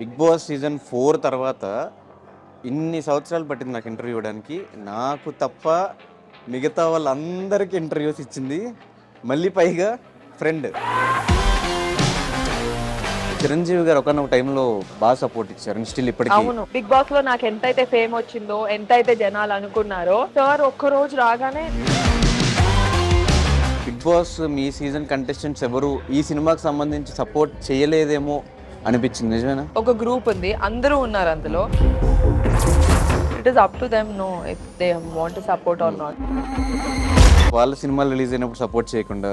Big Boss season 4 తర్వాత ఇన్ని సంవత్సరాలు పట్టింది నాకు ఇంటర్వ్యూ ఇవ్వడానికి. నాకు తప్ప మిగతా వాళ్ళందరికీ ఇంటర్వ్యూస్ ఇచ్చింది. మళ్ళీ పైగా ఫ్రెండ్. చిరంజీవి గారు ఒకనొక టైంలో బాగా సపోర్ట్ ఇచ్చారు. స్టిల్ ఇప్పటికీ అవును, బిగ్ బాస్ లో నాకు ఎంతైతే ఫేమ్ వచ్చిందో, ఎంతైతే జనాలు అనుకున్నారో, సార్ ఒక్క రోజు రాగానే బిగ్ బాస్ మీ సీజన్ కంటెస్టెంట్స్ ఎవరు ఈ సినిమాకి సంబంధించి సపోర్ట్ చేయలేదేమో అనిపించింది. నిజమేనా? ఒక గ్రూప్ ఉంది, అందరూ ఉన్నారు అందులో. It is up to them no if they want to support or not. వాళ్ళ సినిమాలు రిలీజ్ అయినప్పుడు సపోర్ట్ చేయకుండా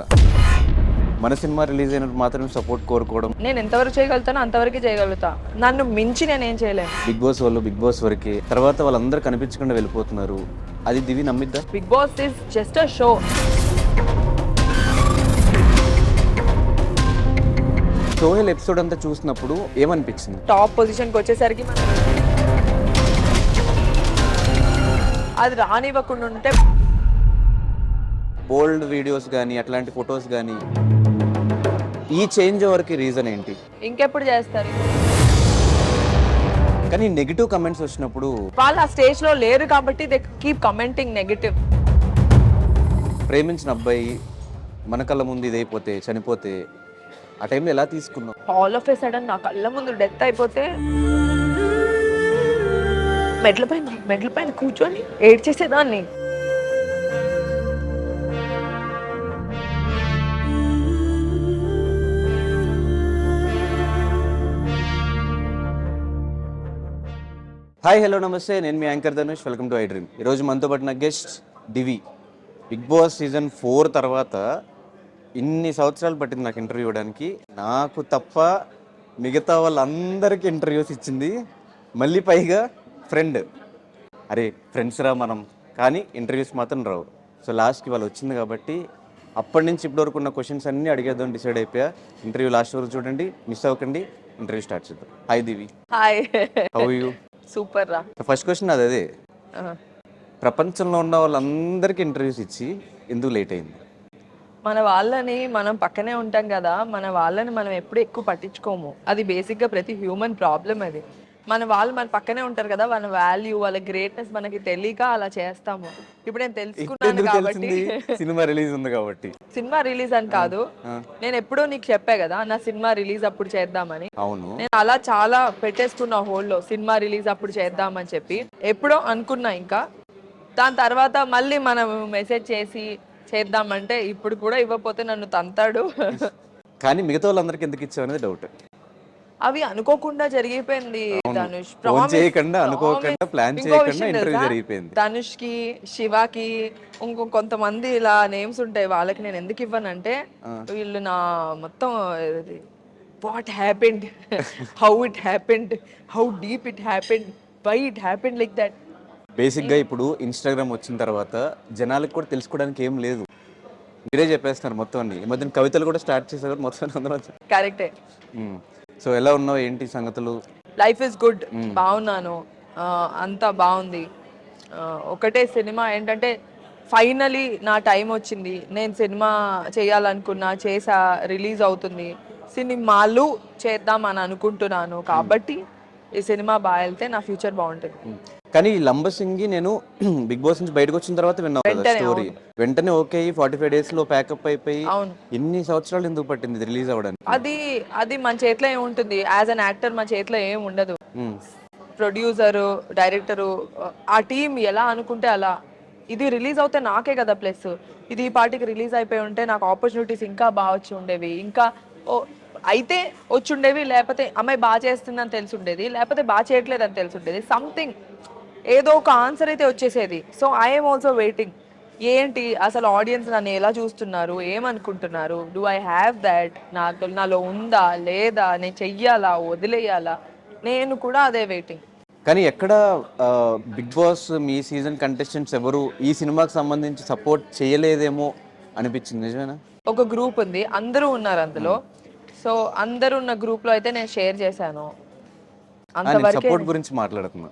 మన సినిమా రిలీజ్ అయినప్పుడు మాత్రమే సపోర్ట్ కోరుకోవడం. నేను ఎంతవరకు చేయగలుగుతానో అంతవరకు చేయగలుగుతా. నన్ను మించి నేనేం చేయలేను. బిగ్ బాస్ వాళ్ళు బిగ్ బాస్ వరకే, తర్వాత వాళ్ళందరూ కనిపించకుండా వెళ్ళిపోతున్నారు. అది దివి నమ్మిద్దా? Bigg Boss is just a show. Sohel episode అంతా చూసినప్పుడు ఏమనిపించింది? టాప్ పొజిషన్కి వచ్చేసరికి మనం అది రానివ్వకుండా ఉంటే బోల్డ్ వీడియోస్ కానీ అట్లాంటి ఫొటోస్ కానీ ఈ చేంజ్ ఓవర్కి రీజన్ ఏంటి? ఇంకెప్పుడు చేస్తారు? కానీ నెగిటివ్ కమెంట్స్ వచ్చినప్పుడు వాళ్ళు ఆ స్టేజ్ లో లేరు కాబట్టి దే కీప్ కమెంటింగ్ నెగటివ్. ప్రేమించిన అబ్బాయి మన కళ్ళ ముందు ఇదైపోతే చనిపోతే ఆ టైంలో ఎలా తీసుకున్నాం? ఆల్ ఆఫ్ ఏ సడన్ నా కళ్ళ ముందు డెత్ అయిపోతే మెట్ల పైన కూర్చొని ఏడ్చేసేదాన్ని. Hi, hello, namaste. నేను మీ anchor Dhanush. Welcome to I Dream. ఈరోజు మనతో పాటు నా guest Divi. Bigg Boss season 4 తర్వాత ఇన్ని సంవత్సరాలు పట్టింది నాకు ఇంటర్వ్యూ ఇవ్వడానికి. నాకు తప్ప మిగతా వాళ్ళందరికీ ఇంటర్వ్యూస్ ఇచ్చింది. మళ్ళీ పైగా ఫ్రెండ్. అరే ఫ్రెండ్స్ రా మనం, కానీ ఇంటర్వ్యూస్ మాత్రం రావు. సో లాస్ట్కి వాళ్ళు వచ్చింది కాబట్టి అప్పటి నుంచి ఇప్పటి వరకు ఉన్న క్వశ్చన్స్ అన్నీ అడిగేద్దాం డిసైడ్ అయిపోయా. ఇంటర్వ్యూ లాస్ట్ వరకు చూడండి, మిస్ అవ్వకండి. ఇంటర్వ్యూ స్టార్ట్ చేద్దాం. Hi Divi, hi. How you? Super రా. ఫస్ట్ క్వశ్చన్ అదే. ప్రపంచంలో ఉన్న వాళ్ళందరికీ ఇంటర్వ్యూస్ ఇచ్చి ఎందుకు లేట్ అయింది? మన వాళ్ళని మనం పక్కనే ఉంటాం కదా, మన వాళ్ళని మనం ఎప్పుడు ఎక్కువ పట్టించుకోము. అది బేసిక్గా ప్రతి హ్యూమన్ ప్రాబ్లం. అది మన వాళ్ళు మన పక్కనే ఉంటారు కదా, వాళ్ళ వాల్యూ, వాళ్ళ గ్రేట్నెస్ మనకి తెలియక అలా చేస్తాము. ఇప్పుడు నేను తెలుసుకున్నాను ఎందుకు కాబట్టి. తెలిసింది? సినిమా రిలీజ్ ఉంది కాబట్టి. సినిమా రిలీజ్ అని కాదు, నేను ఎప్పుడో నీకు చెప్పా కదా నా సినిమా రిలీజ్ అప్పుడు చేద్దామని. అవును. నేను అలా చాలా పెట్టేసుకున్నా హోల్డ్లో, సినిమా రిలీజ్ అప్పుడు చేద్దామని చెప్పి. ఎప్పుడో అనుకున్నా, ఇంకా దాని తర్వాత మళ్ళీ మనం మెసేజ్ చేసి చేద్దామంటే ఇప్పుడు కూడా ఇవ్వకపోతే నన్ను తంతాడు. కానీ మిగతా వాళ్ళందరికీ ఎందుకు ఇచ్చావు అనేది డౌట్. అవి అనుకోకుండా జరిగిపోయింది ధనుష్. ఫోన్ చేయకుండా, అనుకోకుండా, ప్లాన్ ఇంకో చేయకుండా విషయం ఇంటర్వ్యూ తెలుసా, జరిగిపోయింది. ధనుష్ కి, శివాకి, కొంతమంది ఇలా నేమ్స్ ఉంటాయి. వాళ్ళకి నేను ఎందుకు ఇవ్వనంటే వీళ్ళు నా మొత్తం what happened, how it happened, how deep it happened, why it happened like that. బేసిక్గా ఇప్పుడు ఇన్స్టాగ్రామ్ వచ్చిన తర్వాత జనాలకు కూడా తెలుసుకోవడానికి ఏం లేదు. మీరే చెప్పేస్తున్నారు మొత్తం అన్ని. ఈ మధ్యన కవితలు కూడా స్టార్ట్ చేశారు మొత్తం అందరూ. కరెక్టే. సో ఎలా ఉన్నావు, ఏంటి సంగతులు? లైఫ్ ఇస్ గుడ్, బాగున్నాను, అంతా బాగుంది. ఒకటే సినిమా ఏంటంటే ఫైనలీ నా టైం వచ్చింది. నేను సినిమా చేయాలనుకున్నా, చేసా, రిలీజ్ అవుతుంది. సినిమాలు చేద్దాం అని అనుకుంటున్నాను కాబట్టి ఈ సినిమా బాగా వెళ్తే నా ఫ్యూచర్ బాగుంటుంది. కానీ లంబసింగి నేను బిగ్ బాస్ నుంచి బయటకు వచ్చిన తర్వాత విన్నావు కదా స్టోరీ. వెంటనే ఓకే 45 days లో ప్యాకప్ అయిపోయి ఎన్ని సంవత్సరాలు ఎందుకు పట్టింది రిలీజ్ అవ్వడానికి? అది మన చేతిలో ఏముంటుంది? యాజ్ అన్ యాక్టర్ మన చేతిలో ఏం ఉండదు. ప్రొడ్యూసరు, డైరెక్టరు, ఆ టీం ఎలా అనుకుంటే అలా. ఇది రిలీజ్ అవుతే నాకే కదా ప్లస్. ఇది ఈ పార్టీకి రిలీజ్ అయిపోయి ఉంటే నాకు ఆపర్చునిటీస్ ఇంకా బాగా వచ్చి ఉండేవి, ఇంకా అయితే వచ్చి ఉండేవి. లేకపోతే అమ్మాయి బాగా చేస్తుందని తెలిసి ఉండేది, లేకపోతే బాగా చేయట్లేదని తెలిసి ఉండేది. సంథింగ్ ఏదో ఒక ఆన్సర్ అయితే వచ్చేసేది. So I'm also waiting. ఏంటి అసలు ఆడియన్స్ నన్ను ఎలా చూస్తున్నారు, ఏమనుకుంటున్నారు, డూ ఐ హ్యావ్ దాట్, నాలో ఉందా లేదా, నేను చెయ్యాలా వదిలేయాలా, నేను కూడా అదే వెయిటింగ్. కానీ ఎక్కడ బిగ్ బాస్ మీ సీజన్ కంటెస్టెంట్స్ ఎవరు ఈ సినిమాకి సంబంధించి సపోర్ట్ చేయలేదేమో అనిపించింది. నిజమేనా? ఒక గ్రూప్ ఉంది, అందరూ ఉన్నారు అందులో. సో అందరూ ఉన్న గ్రూప్లో అయితే నేను షేర్ చేశాను. సపోర్ట్ గురించి మాట్లాడుతున్నా.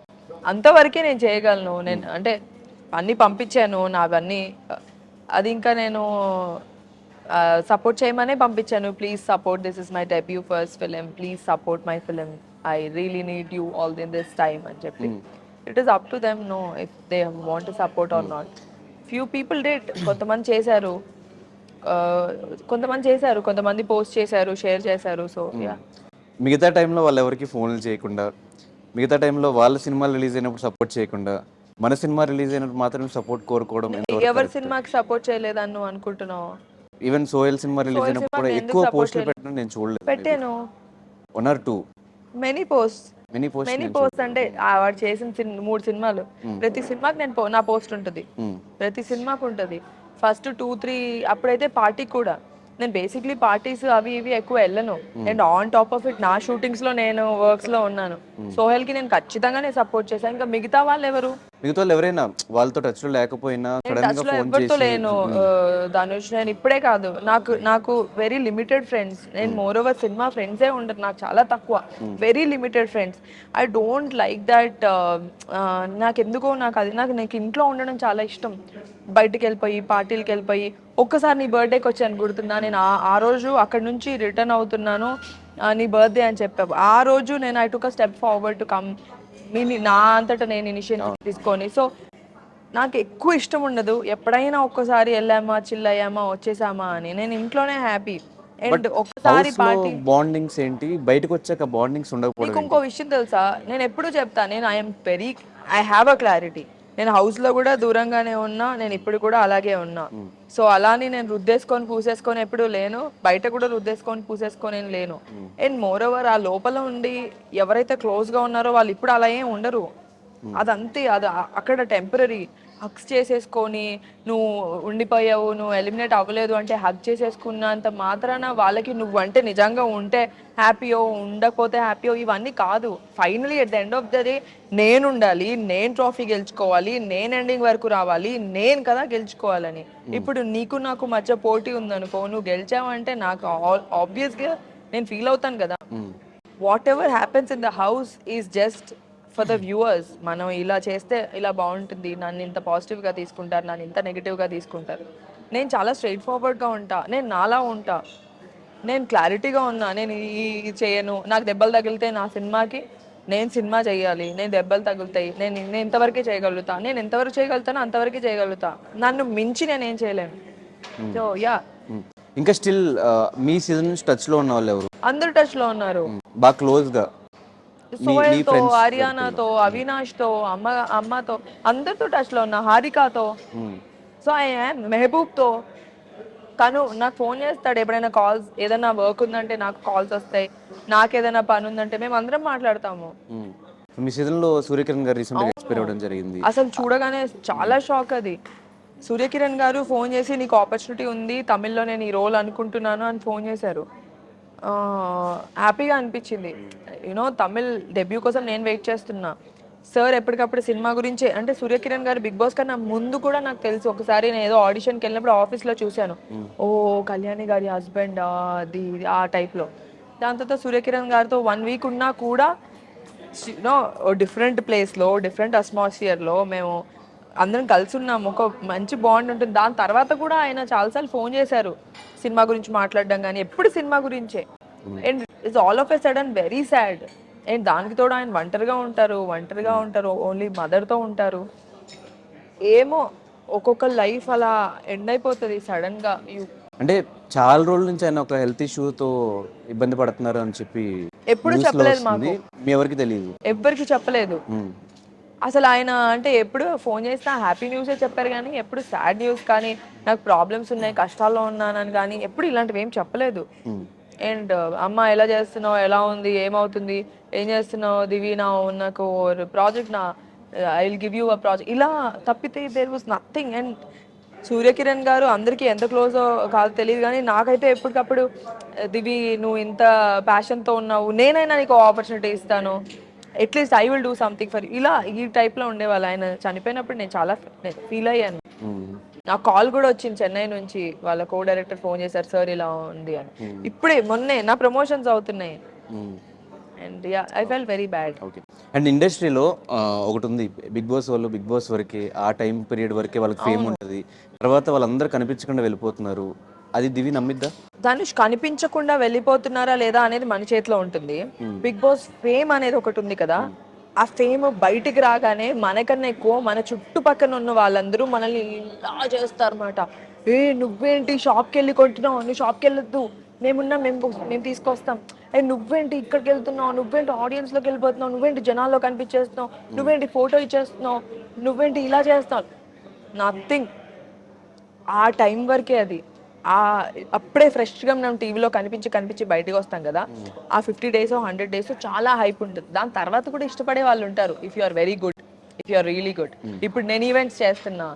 అంతవరకే నేను చేయగలను. నేను అంటే అన్నీ పంపించాను నావన్నీ. అది ఇంకా నేను సపోర్ట్ చేయమనే పంపించాను. Please support, this is my debut first film, please support my film I really need you all in this time అని చెప్పి it is up to them no if they want to support or not. Few people did, కొంతమంది చేశారు, కొంతమంది post చేశారు, share చేశారు. So yeah, మిగతా టైంలో వాళ్ళు ఎవరికి ఫోన్లు చేయకుండా, మిగతా టైంలో వాళ్ళ సినిమాలు రిలీజ్ అయినప్పుడు సపోర్ట్ చేయకుండా, మన సినిమా రిలీజ్ అయినప్పుడు మాత్రం సపోర్ట్ కోరుకోవడం ఎవరి సినిమాకి సపోర్ట్ చేయలేదని నువ్వు అనుకుంటున్నావు? ఈవెన్ సోయల్ సినిమా రిలీజ్ అయినప్పుడు కూడా ఎక్కువ పోస్టులు పెట్టడం నేను చూడలేదు. పెట్టాను, 1 or 2 many post. Many many post అంటే వాడు చేసిన 3 సినిమాలు, ప్రతి సినిమాకి నేను నా పోస్ట్ ఉంటుంది, ప్రతి సినిమాకి ఉంటుంది. ఫస్ట్ 2-3 అప్పుడైతే పార్టీ కూడా నేను బేసిక్లీ పార్టీస్ అవి ఇవి ఎక్కువ వెళ్ళను. And on top of it నా షూటింగ్స్ లో నేను వర్క్స్ లో ఉన్నాను. సోహెల్ కి నేను ఖచ్చితంగానే సపోర్ట్ చేశాను. ఇంకా మిగతా వాళ్ళు ఎవరు? మిగతా వాళ్ళు ఎవరైనా వాళ్ళతో టచ్ లో లేకపోయినా టచ్ లో ఎవరితో లేను ధనుష్. నేను ఇప్పుడే కాదు, నాకు వెరీ లిమిటెడ్ ఫ్రెండ్స్. నేను మోర్ ఓవర్ సినిమా ఫ్రెండ్సే ఉండరు నాకు, చాలా తక్కువ, very limited friends. I don't like that. నాకు ఎందుకో నాకు ఇంట్లో ఉండడం చాలా ఇష్టం. బయటికి వెళ్ళిపోయి పార్టీలకి వెళ్ళిపోయి, ఒక్కసారి నీ బర్త్డేకి వచ్చాను గుర్తుందా, నేను ఆ రోజు అక్కడ నుంచి రిటర్న్ అవుతున్నాను, నీ బర్త్డే అని చెప్పావు. ఆ రోజు నేను I took a step forward to come, నా అంతటా నేను ఇనిషియేటివ్ తీసుకొని. సో నాకు ఎక్కువ ఇష్టం ఉండదు ఎప్పుడైనా ఒక్కసారి వెళ్ళామా, చిల్ అయ్యామా, వచ్చేసామా అని. నేను ఇంట్లోనే హ్యాపీ. అండ్ ఒక్కసారి పార్టీ బాండింగ్స్ ఏంటి, బయటకు వచ్చాక బాండింగ్స్ ఉండకపోవడం. నీకు ఇంకో విషయం తెలుసా, నేను ఎప్పుడు చెప్తా, నేను ఐ హ్యావ్ అ క్లారిటీ. నేను హౌస్ లో కూడా దూరంగానే ఉన్నా, నేను ఇప్పుడు కూడా అలాగే ఉన్నా. సో అలాని నేను రుద్దేసుకొని పూసేసుకొని ఎప్పుడు లేను, బయట కూడా రుద్దేసుకొని పూసేసుకొని లేను. అండ్ మోర్ ఓవర్ ఆ లోపల ఉండి ఎవరైతే క్లోజ్ గా ఉన్నారో వాళ్ళు ఇప్పుడు అలా ఏం ఉండరు. అదంతే, అది అక్కడ టెంపరీ. హగ్స్ చేసేసుకొని నువ్వు ఉండిపోయావు, నువ్వు ఎలిమినేట్ అవ్వలేదు అంటే హగ్ చేసేసుకున్నంత మాత్రాన వాళ్ళకి నువ్వు అంటే నిజంగా ఉంటే హ్యాపీయో, ఉండకపోతే హ్యాపీయో ఇవన్నీ కాదు. Finally at the end of the day నేను ఉండాలి, నేను ట్రోఫీ గెలుచుకోవాలి, నేను ఎండింగ్ వరకు రావాలి, నేను కదా గెలుచుకోవాలని. ఇప్పుడు నీకు నాకు మధ్య పోటీ ఉందనుకో, నువ్వు గెలిచావంటే నాకు ఆబ్వియస్గా నేను ఫీల్ అవుతాను కదా. What ever happens in the house is just for the viewers. మనం ఇలా చేస్తే ఇలా బాగుంటుంది, నన్ను ఇంత పాజిటివ్గా తీసుకుంటారు, నన్ను ఇంత నెగిటివ్గా తీసుకుంటారు. నేను చాలా స్ట్రైట్ ఫార్వర్డ్గా ఉంటా, నేను నాలా ఉంటా, నేను క్లారిటీగా ఉన్నా. నేను ఈ చేయను, నాకు దెబ్బలు తగిలితే నా సినిమాకి నేను సినిమా చేయాలి, నేను దెబ్బలు తగులుతాయి, నేను ఇంతవరకే చేయగలుగుతా, నేను ఎంతవరకు చేయగలుగుతానో అంతవరకే చేయగలుగుతా, నన్ను మించి నేనేం చేయలేను. సో యా, ఇంకా స్టిల్ మీ సీజన్ నుంచి టచ్ లో ఉన్న వాళ్ళు ఎవరు? అందరు టచ్లో ఉన్నారు, బాగా క్లోజ్ గా. సోహెల్తో, ఆర్యానాతో, అవినాష్తో, అమ్మతో, అందరితో టచ్లో ఉన్నా, హారికాతో. సో మెహబూబ్తో, తను నాకు ఫోన్ చేస్తాడు ఎప్పుడైనా, కాల్స్ ఏదైనా వర్క్ ఉందంటే నాకు కాల్స్ వస్తాయి, నాకు ఏదైనా పని ఉందంటే మేము అందరం మాట్లాడతాము. మీ సీజన్ లో సూర్యకిరణ్ గారు రీసెంట్ గా ఎక్స్పైర్ అవ్వడం జరిగింది. అసలు చూడగానే చాలా షాక్. అది సూర్యకిరణ్ గారు ఫోన్ చేసి నీకు ఆపర్చునిటీ ఉంది తమిళ్లో, నేను ఈ రోల్ అనుకుంటున్నాను అని ఫోన్ చేశారు. హ్యాపీగా అనిపించింది. యూనో తమిళ్ డెబ్యూ కోసం నేను వెయిట్ చేస్తున్నా. సార్ ఎప్పటికప్పుడు సినిమా గురించి, అంటే సూర్యకిరణ్ గారు బిగ్ బాస్ కన్నా ముందు కూడా నాకు తెలుసు. ఒకసారి నేను ఏదో ఆడిషన్కి వెళ్ళినప్పుడు ఆఫీస్లో చూశాను, ఓ కళ్యాణి గారి హస్బెండ్ అది ఆ టైప్లో. దాని తర్వాత సూర్యకిరణ్ గారితో 1 week ఉన్నా కూడా యూనో డిఫరెంట్ ప్లేస్లో, డిఫరెంట్ అట్మాస్ఫియర్లో మేము అందరం కలిసి ఉన్నాము, ఒక మంచి బాండ్ ఉంటుంది. దాని తర్వాత కూడా ఆయన చాలాసార్లు ఫోన్ చేశారు సినిమా గురించి మాట్లాడడం, కానీ ఎప్పుడు సినిమా గురించే. And it's all of a sudden very sad. And దానికి తోడు ఆయన ఒంటరిగా ఉంటారు, ఓన్లీ మదర్తో ఉంటారు. ఏమో ఒక్కొక్క లైఫ్ అలా ఎండ్ అయిపోతుంది సడన్గా. అంటే చాలా రోజుల నుంచి ఆయన ఒక హెల్త్ ఇష్యూతో ఇబ్బంది పడుతున్నారు అని చెప్పి ఎప్పుడు చెప్పలేదు మాకు, మీ ఎవరికి తెలియదు, ఎవ్వరికి చెప్పలేదు అసలు. ఆయన అంటే ఎప్పుడు ఫోన్ చేసినా హ్యాపీ న్యూసే చెప్పారు, కానీ ఎప్పుడు సాడ్ న్యూస్ కానీ, నాకు ప్రాబ్లమ్స్ ఉన్నాయి, కష్టాల్లో ఉన్నానని కానీ ఎప్పుడు ఇలాంటివి ఏం చెప్పలేదు. అండ్ అమ్మ ఎలా చేస్తున్నావు, ఎలా ఉంది, ఏమవుతుంది, ఏం చేస్తున్నావు దివి, నాకు project I will give you a project, ఇలా తప్పితే there was nothing. And Suryakiran garu అందరికీ ఎంత క్లోజో కాదు తెలియదు, కానీ నాకైతే ఎప్పటికప్పుడు దివి నువ్వు ఇంత ప్యాషన్తో ఉన్నావు, నేనైనా నీకు ఆపర్చునిటీ ఇస్తాను, at least I will do something for, ఇలా ఈ టైప్లో ఉండేవాళ్ళు. ఆయన చనిపోయినప్పుడు నేను చాలా ఫీల్ అయ్యాను. నాకు కాల్ కూడా వచ్చింది చెన్నై నుంచి, వాళ్ళ కో డైరెక్టర్ ఫోన్ చేశారు, సార్ ఇలా ఉంది అని. ఇప్పుడే మొన్నే నా ప్రమోషన్స్ అవుతున్నాయి. And yeah, I felt very bad. Okay. And ఇండస్ట్రీలో ఒకటి ఉంది, బిగ్ బాస్ వాళ్ళు బిగ్ బాస్ వరకే, ఆ టైం పీరియడ్ వరకే వాళ్ళకి ఫేమ్ ఉంటుంది, తర్వాత వాళ్ళందరూ కనిపించకుండా వెళ్ళిపోతున్నారు. అది దివి నమ్మిద్దా? ధనుష్ కనిపించకుండా వెళ్ళిపోతున్నారా లేదా అనేది మన చేతిలో ఉంటుంది. బిగ్ బాస్ ఫేమ్ అనేది ఒకటి ఉంది కదా, ఆ ఫేమ్ బయటికి రాగానే మనకన్నా ఎక్కువ మన చుట్టుపక్కల ఉన్న వాళ్ళందరూ మనల్ని ఇలా చేస్తారన్నమాట. ఏ నువ్వేంటి షాప్కి వెళ్ళి కొంటున్నావు, నువ్వు షాప్కి వెళ్ళొద్దు, మేమున్నా మేము తీసుకొస్తాం. ఏ నువ్వేంటి ఇక్కడికి వెళ్తున్నావు, నువ్వేంటి ఆడియన్స్లోకి వెళ్ళిపోతున్నావు, నువ్వేంటి జనాల్లో కనిపించేస్తున్నావు, నువ్వేంటి ఫోటో ఇచ్చేస్తున్నావు, నువ్వేంటి ఇలా చేస్తావు. నథింగ్. ఆ టైం వరకే అది. ఆ అప్పుడే ఫ్రెష్గా మనం టీవీలో కనిపించి బయటకు వస్తాం కదా, ఆ 50 days 100 days చాలా హైప్ ఉంటుంది. దాని తర్వాత కూడా ఇష్టపడే వాళ్ళు ఉంటారు, if you are very good, if you are really good. ఇప్పుడు నేను ఈవెంట్స్ చేస్తున్నా,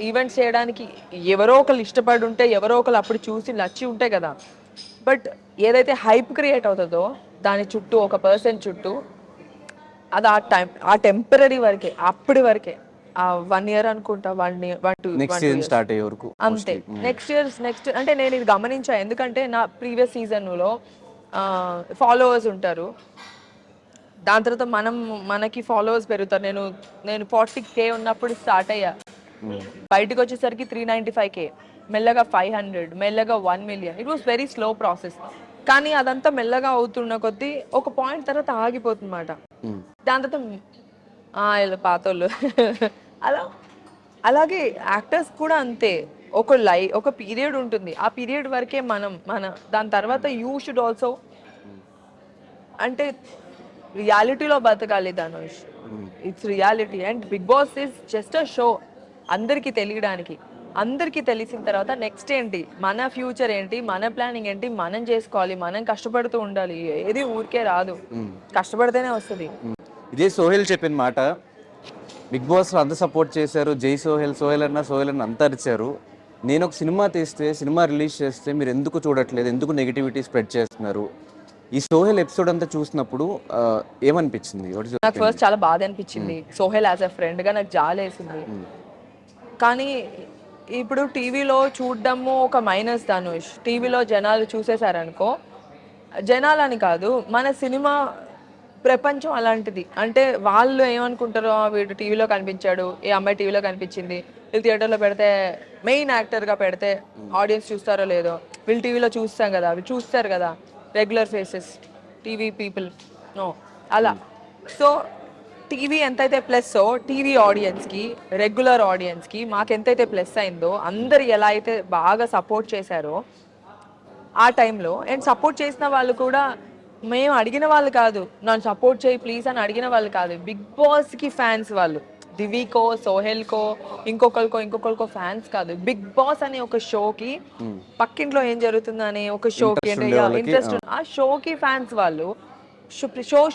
ఈవెంట్స్ చేయడానికి ఎవరో ఒకరు ఇష్టపడి ఉంటే, ఎవరో ఒకరు అప్పుడు చూసి నచ్చి ఉంటాయి కదా. బట్ ఏదైతే హైప్ క్రియేట్ అవుతుందో దాని చుట్టూ ఒక పర్సన్ చుట్టూ, అది ఆ టెంపరీ వరకే, అప్పటి వరకే. ఆ 1 year అనుకుంటా, 1 నెక్స్ట్ సీజన్ స్టార్ట్ అయ్యే వరకు అంతే. నెక్స్ట్ అంటే నేను ఇది గమనించా, ఎందుకంటే నా ప్రీవియస్ సీజన్లో ఫాలోవర్స్ ఉంటారు, దాని తర్వాత మనకి ఫాలోవర్స్ పెరుగుతారు. నేను 40K ఉన్నప్పుడు స్టార్ట్ అయ్యా, బయటకు వచ్చేసరికి 395K, మెల్లగా 500, మెల్లగా 1 million. It was very slow process. కానీ అదంతా మెల్లగా అవుతున్న కొద్దీ ఒక పాయింట్ తర్వాత ఆగిపోతుందన్నమాట. దాని తర్వాత వీళ్ళు పాతోళ్ళు అలా. అలాగే యాక్టర్స్ కూడా అంతే. ఒక పీరియడ్ ఉంటుంది, ఆ పీరియడ్ వరకే మన దాని తర్వాత యూ షుడ్ ఆల్సో, అంటే రియాలిటీలో బతకాలి Dhanush. It's reality and Bigg Boss is just a show. అందరికీ తెలియడానికి, అందరికీ తెలిసిన తర్వాత నెక్స్ట్ ఏంటి, మన ఫ్యూచర్ ఏంటి, మన ప్లానింగ్ ఏంటి, మనం చేసుకోవాలి. మనం కష్టపడుతూ ఉండాలి, ఏది ఊరికే రాదు, కష్టపడితేనే వస్తుంది. ఇదే సోహెల్ చెప్పిన మాట. బిగ్ బాస్లో అంత సపోర్ట్ చేశారు, జై సోహెల్ అన్న అంత అరిచారు. నేను ఒక సినిమా తీస్తే, సినిమా రిలీజ్ చేస్తే మీరు ఎందుకు చూడట్లేదు, ఎందుకు నెగిటివిటీ స్ప్రెడ్ చేస్తున్నారు? ఈ సోహెల్ ఎపిసోడ్ అంతా చూసినప్పుడు ఏమనిపించింది? నాకు ఫస్ట్ చాలా బాధ అనిపించింది. సోహెల్ యాజ్ అ ఫ్రెండ్గా నాకు జాలేసింది. కానీ ఇప్పుడు టీవీలో చూడడము ఒక మైనస్ ధనుష్. టీవీలో జనాలు చూసేశారనుకో, జనాలని కాదు, మన సినిమా ప్రపంచం అలాంటిది. అంటే వాళ్ళు ఏమనుకుంటారో, వీడు టీవీలో కనిపించాడు, ఏ అమ్మాయి టీవీలో కనిపించింది, వీళ్ళు థియేటర్లో పెడితే, మెయిన్ యాక్టర్గా పెడితే ఆడియన్స్ చూస్తారో లేదో, వీళ్ళు టీవీలో చూస్తాం కదా, వీళ్ళు చూస్తారు కదా, regular faces, TV people no అలా. సో టీవీ ఎంతైతే ప్లస్, టీవీ ఆడియన్స్కి, రెగ్యులర్ ఆడియన్స్కి మాకెంతైతే ప్లస్ అయిందో, అందరు ఎలా అయితే బాగా సపోర్ట్ చేశారో ఆ టైంలో, అండ్ సపోర్ట్ చేసిన వాళ్ళు కూడా మేము అడిగిన వాళ్ళు కాదు, నన్ను సపోర్ట్ చేయి ప్లీజ్ అని అడిగిన వాళ్ళు కాదు, బిగ్ బాస్కి ఫ్యాన్స్ వాళ్ళు. దివికో, సోహెల్కో, ఇంకొకరికో ఫ్యాన్స్ కాదు, బిగ్ బాస్ అనే ఒక షోకి, పక్కింట్లో ఏం జరుగుతుందని ఒక షోకి అంటే ఇంట్రెస్ట్, ఆ షోకి ఫ్యాన్స్ వాళ్ళు.